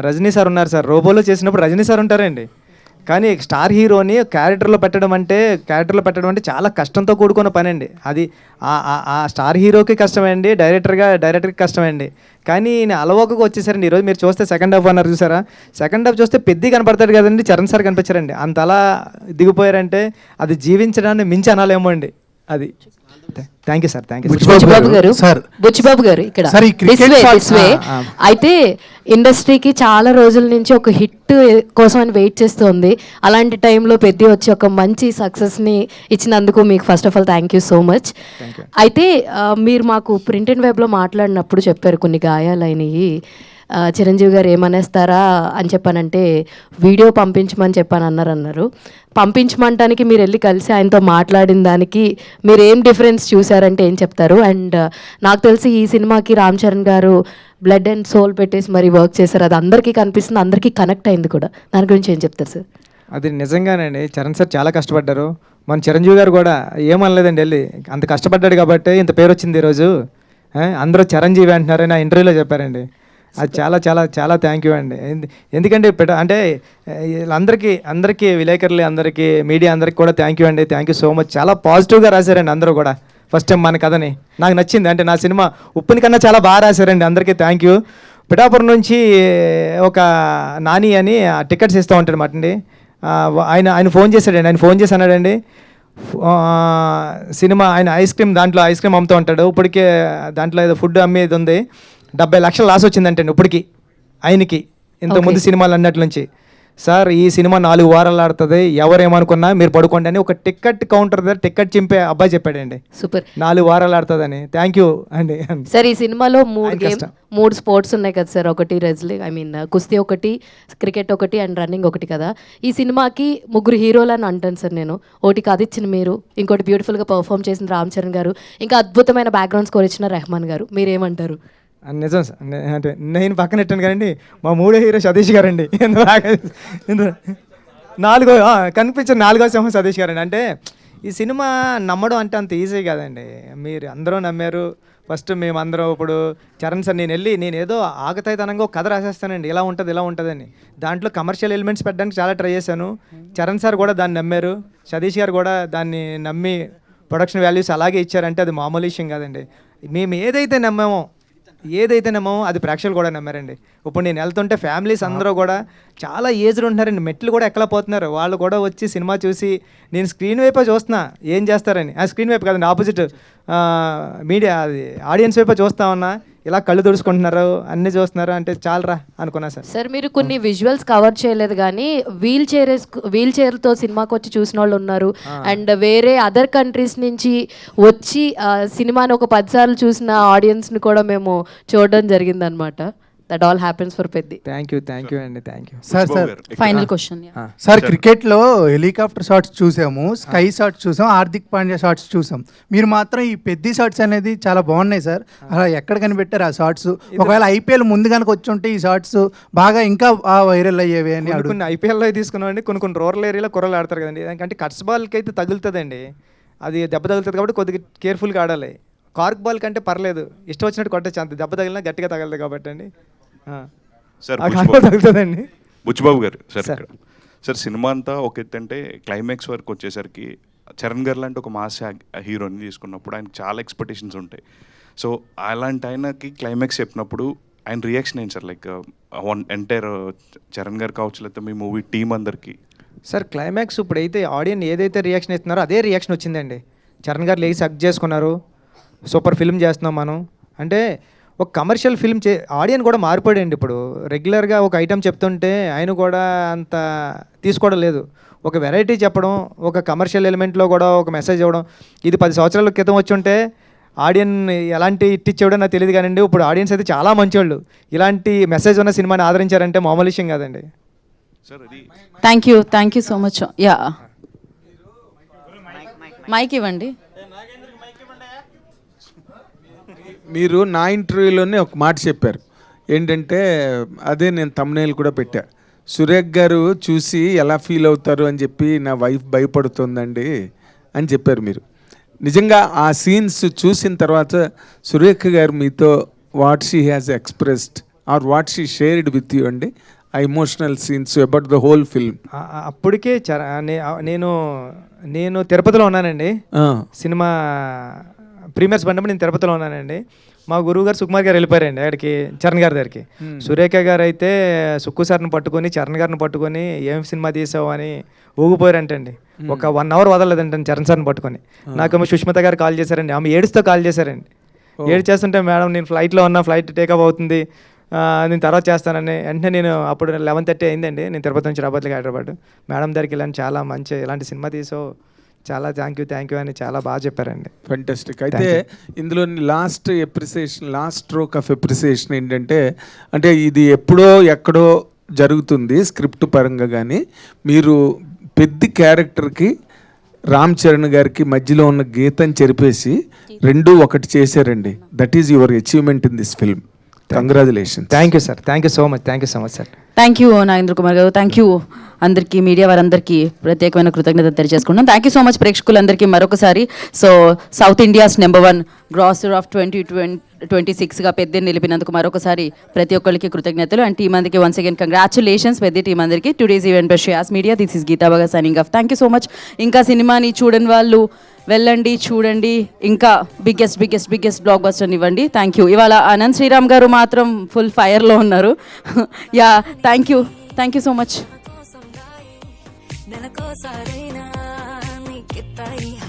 రజనీ సార్ ఉన్నారు సార్, రోబోలో చేసినప్పుడు రజనీ సార్ ఉంటారండి. కానీ స్టార్ హీరోని క్యారెక్టర్లో పెట్టడం అంటే చాలా కష్టంతో కూడుకున్న పని అండి. అది ఆ స్టార్ హీరోకి కష్టమే అండి, డైరెక్టర్కి కష్టమే అండి. కానీ నేను అలవోకగా వచ్చేసారండి. ఈరోజు మీరు చూస్తే సెకండ్ హాఫ్ అన్నారు చూసారా, సెకండ్ హాఫ్ చూస్తే పెద్ద కనపడతాడు కదండి, చరణ్ సార్ కనిపించారండి. అంత అలా దిగిపోయారంటే అది జీవించడాన్ని మించి అనాలేమో అండి. అది thank you sir, thank you. Buchibabu గారు, బుచ్చిబాబు గారు ఇక్కడ this way. అయితే ఇండస్ట్రీకి చాలా రోజుల నుంచి ఒక హిట్ కోసం అని వెయిట్ చేస్తుంది. అలాంటి టైంలో పెద్ద వచ్చి ఒక మంచి సక్సెస్ని ఇచ్చినందుకు మీకు first of all thank you so much. అయితే మీరు మాకు ప్రింట్ అండ్ వెబ్లో మాట్లాడినప్పుడు చెప్పారు కొన్ని గాయాలైనవి, చిరంజీవి గారు ఏమనేస్తారా అని చెప్పానంటే వీడియో పంపించమని అన్నారు. పంపించమంటానికి మీరు వెళ్ళి కలిసి ఆయనతో మాట్లాడిన దానికి మీరు ఏం డిఫరెన్స్ చూసారంటే ఏం చెప్తారు? అండ్ నాకు తెలిసి ఈ సినిమాకి రామ్ చరణ్ గారు బ్లడ్ అండ్ సోల్ పెట్టేసి మరి వర్క్ చేశారు, అది అందరికీ కనిపిస్తుంది, అందరికీ కనెక్ట్ అయింది కూడా. దాని గురించి ఏం చెప్తారు సార్? అది నిజంగానండి, చరణ్ సార్ చాలా కష్టపడ్డారు. మన చిరంజీవి గారు కూడా ఏమనలేదండి, వెళ్ళి అంత కష్టపడ్డాడు కాబట్టి ఇంత పేరు వచ్చింది ఈరోజు, అందరూ చిరంజీవి అంటున్నారని ఆ ఇంటర్వ్యూలో చెప్పారండి. అది చాలా చాలా చాలా థ్యాంక్ యూ అండి. ఎందుకంటే అంటే అందరికీ విలేకరులు, అందరికీ మీడియా అందరికీ కూడా థ్యాంక్ యూ అండి, థ్యాంక్ యూ సో మచ్. చాలా పాజిటివ్గా రాశారండి అందరూ కూడా. ఫస్ట్ టైం మన కథని నాకు నచ్చింది, అంటే నా సినిమా ఉప్పుని కన్నా చాలా బాగా రాశారండి. అందరికీ థ్యాంక్ యూ. పిఠాపురం నుంచి ఒక నాని అని టికెట్స్ ఇస్తూ ఉంటాడు మాట అండి, ఆయన ఫోన్ చేశాడండి. ఆయన ఫోన్ చేసి అన్నాడండి, సినిమా ఆయన ఐస్ క్రీమ్ అమ్ముతూ ఉంటాడు, ఇప్పటికే దాంట్లో ఏదో ఫుడ్ అమ్మేది ఉంది, 70 లక్షలు లాస్ వచ్చిందంటే ఇప్పటికి ఆయనకి, ఇంతకుముందు సినిమాలు అన్నట్ల నుంచి. సార్ ఈ సినిమా 4 వారాలు ఆడుతుంది, ఎవరేమనుకున్నా మీరు పడుకోండి అని ఒక టికెట్ కౌంటర్ దగ్గర టికెట్ చింపే అబ్బాయి చెప్పాడండి. సూపర్, 4 వారాలు ఆడుతుందని. థ్యాంక్ యూ అండి. సార్ ఈ సినిమాలో 3 స్పోర్ట్స్ ఉన్నాయి కదా సార్, ఒకటి కుస్తీ ఒకటి, క్రికెట్ ఒకటి అండ్ రన్నింగ్ ఒకటి కదా. ఈ సినిమాకి 3 హీరోలు అని అంటాను సార్ నేను. ఒకటి కథ ఇచ్చిన మీరు, ఇంకోటి బ్యూటిఫుల్గా పర్ఫామ్ చేసిన రామ్ చరణ్ గారు, ఇంకా అద్భుతమైన బ్యాక్గ్రౌండ్ స్కోర్ ఇచ్చిన రెహమాన్ గారు. మీరేమంటారు? నిజం సార్, అంటే నేను పక్కన పెట్టాను కానీ మా 3వ హీరో సతీష్ గారండి. 4వ సింహం సతీష్ గారండి. అంటే ఈ సినిమా నమ్మడం అంటే అంత ఈజీ కాదండి. మీరు అందరూ నమ్మారు. ఫస్ట్ మేమందరం ఇప్పుడు చరణ్ సార్ నేను ఏదో ఆగతాయితనంగా ఒక కథ రాసేస్తానండి, ఇలా ఉంటుందని. దాంట్లో కమర్షియల్ ఎలిమెంట్స్ పెట్టడానికి చాలా ట్రై చేశాను. చరణ్ సార్ కూడా దాన్ని నమ్మారు, సతీష్ గారు కూడా దాన్ని నమ్మి ప్రొడక్షన్ వాల్యూస్ అలాగే ఇచ్చారంటే అది మామూలు విషయం కాదండి. మేము ఏదైతే నమ్మామో అది ప్రేక్షకులు కూడా నమ్మారండి. ఇప్పుడు నేను వెళ్తుంటే ఫ్యామిలీస్ అందరూ కూడా చాలా ఏజ్డ్ ఉంటున్నారండి, మెట్లు కూడా ఎక్కలేకపోతున్నారు. వాళ్ళు కూడా వచ్చి సినిమా చూసి నేను స్క్రీన్ వైపే చూస్తున్నా ఏం చేస్తారని, ఆ స్క్రీన్ వైపు కాదండి, ఆపోజిట్ మీడియా అది ఆడియన్స్ వైపే చూస్తా ఉన్నా, ఇలా కళ్ళు తుడుచుకుంటున్నారు, అన్నీ చూస్తున్నారు అంటే చాలరా అనుకున్నా సార్. సార్ మీరు కొన్ని విజువల్స్ కవర్ చేయలేదు కానీ వీల్ చైర్తో సినిమాకి వచ్చి చూసిన వాళ్ళు ఉన్నారు, అండ్ వేరే అదర్ కంట్రీస్ నుంచి వచ్చి సినిమాని ఒక 10 సార్లు చూసిన ఆడియన్స్ని కూడా మేము చూడడం జరిగిందనమాట. That all happens for Peddi. Thank you అండి, thank you sir. Final question sir, క్రికెట్లో హెలికాప్టర్ షాట్స్ చూసాము, స్కై షాట్స్ చూసాం, హార్దిక్ పాండ్యా షాట్స్ చూసాం. మీరు మాత్రం ఈ పెద్ద షాట్స్ అనేది చాలా బాగున్నాయి సార్. అలా ఎక్కడ కనిపెట్టారు ఆ షాట్స్? ఒకవేళ ఐపీఎల్ ముందు కనుక వచ్చి ఉంటే ఈ షాట్స్ బాగా ఇంకా వైరల్ అయ్యేవి అని. కొన్ని ఐపీఎల్లో తీసుకున్నామండి, కొన్ని రూరల్ ఏరియాలో కుర్రలు ఆడతారు కదండి, ఎందుకంటే కట్స్ బాల్కి అయితే తగులుతుందండి, అది దెబ్బ తగులుతుంది కాబట్టి కొద్దిగా కేర్ఫుల్గా ఆడాలి. కార్క్ బాల్ కంటే పర్లేదు, ఇష్టం వచ్చినట్టు కొట్టచ్చు, అంత దెబ్బ తగిలినా గట్టిగా తగలదు కాబట్టి అండి. సార్ తగులుతుందండి. బుచ్చిబాబు గారు సార్ సినిమా అంతా ఒక ఎత్తు అంటే క్లైమాక్స్ వరకు వచ్చేసరికి చరణ్ గారు లాంటి ఒక మాస్ హీరోని తీసుకున్నప్పుడు ఆయనకి చాలా ఎక్స్పెక్టేషన్స్ ఉంటాయి. సో అలాంటి ఆయనకి క్లైమాక్స్ చెప్పినప్పుడు ఆయన రియాక్షన్ ఏంటి సార్? లైక్ ఎంటైర్ చరణ్ గారు కావచ్చు, లేకపోతే మీ మూవీ టీం అందరికీ. సార్ క్లైమాక్స్ ఇప్పుడైతే ఆడియన్స్ ఏదైతే రియాక్షన్ ఇస్తున్నారో అదే రియాక్షన్ వచ్చిందండి. చరణ్ గారు లేచి హగ్ చేసుకున్నారు, సూపర్ ఫిల్మ్ చేస్తున్నాం మనం అంటే ఒక కమర్షియల్ ఫిల్మ్ ఆడియన్ కూడా మారిపోయాడండి. ఇప్పుడు రెగ్యులర్గా ఒక ఐటెం చెప్తుంటే ఆయన కూడా అంత తీసుకోవడం లేదు. ఒక వెరైటీ చెప్పడం, ఒక కమర్షియల్ ఎలిమెంట్లో కూడా ఒక మెసేజ్ ఇవ్వడం. ఇది 10 సంవత్సరాల క్రితం వచ్చి ఉంటే ఆడియన్ ఎలాంటి హిట్ ఇచ్చేవాడో నాకు తెలియదు కానండి. ఇప్పుడు ఆడియన్స్ అయితే చాలా మంచివాళ్ళు. ఇలాంటి మెసేజ్ ఉన్న సినిమాని ఆదరించారంటే మామూలు విషయం కాదండి. Thank you so much. Yeah, mike ఇవ్వండి. మీరు నా ఇంటర్వ్యూలోనే ఒక మాట చెప్పారు ఏంటంటే, అదే నేను thumbnail కూడా పెట్టా, సురేఖ్ గారు చూసి ఎలా ఫీల్ అవుతారు అని చెప్పి నా వైఫ్ భయపడుతుందండి అని చెప్పారు మీరు. నిజంగా ఆ సీన్స్ చూసిన తర్వాత సురేఖ గారు మీతో what she has expressed are what she shared with you అండి, ఆ emotional scenes about the whole film? అప్పటికే నేను తిరుపతిలో ఉన్నానండి. సినిమా ప్రీమియర్స్ పడినప్పుడు నేను తిరుపతిలో ఉన్నానండి. మా గురువు గారు సుకుమార్ గారు వెళ్ళిపోయారండి అక్కడికి, చరణ్ గారి దగ్గరికి. సురేఖ గారు అయితే సుక్కు సార్ని పట్టుకొని, చరణ్ గారిని పట్టుకొని ఏం సినిమా తీసావు అని ఊగిపోయారంటండి. ఒక 1 hour వదలలేదంటండి చరణ్ సార్ని పట్టుకొని. నాకేమో సుష్మిత గారు కాల్ చేశారండి, ఆమె ఏడుస్తూ కాల్ చేశారండి. ఏడ్చేస్తుంటే మేడం నేను ఫ్లైట్లో ఉన్నా, ఫ్లైట్ టేకప్ అవుతుంది, నేను తర్వాత చేస్తానని. వెంటనే నేను అప్పుడు 11:30 అయిందండి, నేను తిరుపతి నుంచి రాబోతులకి హైదరాబాద్. మేడం దగ్గరికి వెళ్ళాను, చాలా మంచి ఇలాంటి సినిమా తీసావు, చాలా థ్యాంక్ యూ అని చాలా బాగా చెప్పారండి. ఫెంటాస్టిక్. అయితే ఇందులో లాస్ట్ స్ట్రోక్ ఆఫ్ ఎప్రిసియేషన్ ఏంటంటే, అంటే ఇది ఎప్పుడో ఎక్కడో జరుగుతుంది స్క్రిప్ట్ పరంగా, కానీ మీరు పెద్ద క్యారెక్టర్కి రామ్ చరణ్ గారికి మధ్యలో ఉన్న గీతని చెరిపేసి రెండు ఒకటి చేశారండి. That is your achievement in this film. Congratulation. Thank you sir, thank you so much sir. Thank you Nagendra Kumar garu. Thank you అందరికీ, మీడియా వారందరికీ ప్రత్యేకమైన కృతజ్ఞత తెలియజేసుకుంటున్నాం. థ్యాంక్ యూ సో మచ్ ప్రేక్షకులందరికీ మరొకసారి. So South India's #1 grosser of 2026గా పెద్దని నిలిపినందుకు మరొకసారి ప్రతి ఒక్కరికి కృతజ్ఞతలు. అండ్ టీం అందరికీ వన్స్ అగైన్ కంగ్రాచులేషన్స్ పెద్ద టీం అందరికీ. Today's event by Shreyas media. This is Geetha బాగా signing off. Thank you so much. ఇంకా సినిమాని చూడని వాళ్ళు వెళ్ళండి, చూడండి, ఇంకా బిగ్గెస్ట్ బ్లాక్ బస్టర్ ఇవ్వండి. Thank you. ఇవాళ అనంత్ శ్రీరామ్ గారు మాత్రం ఫుల్ ఫైర్లో ఉన్నారు. Yeah, thank you so much.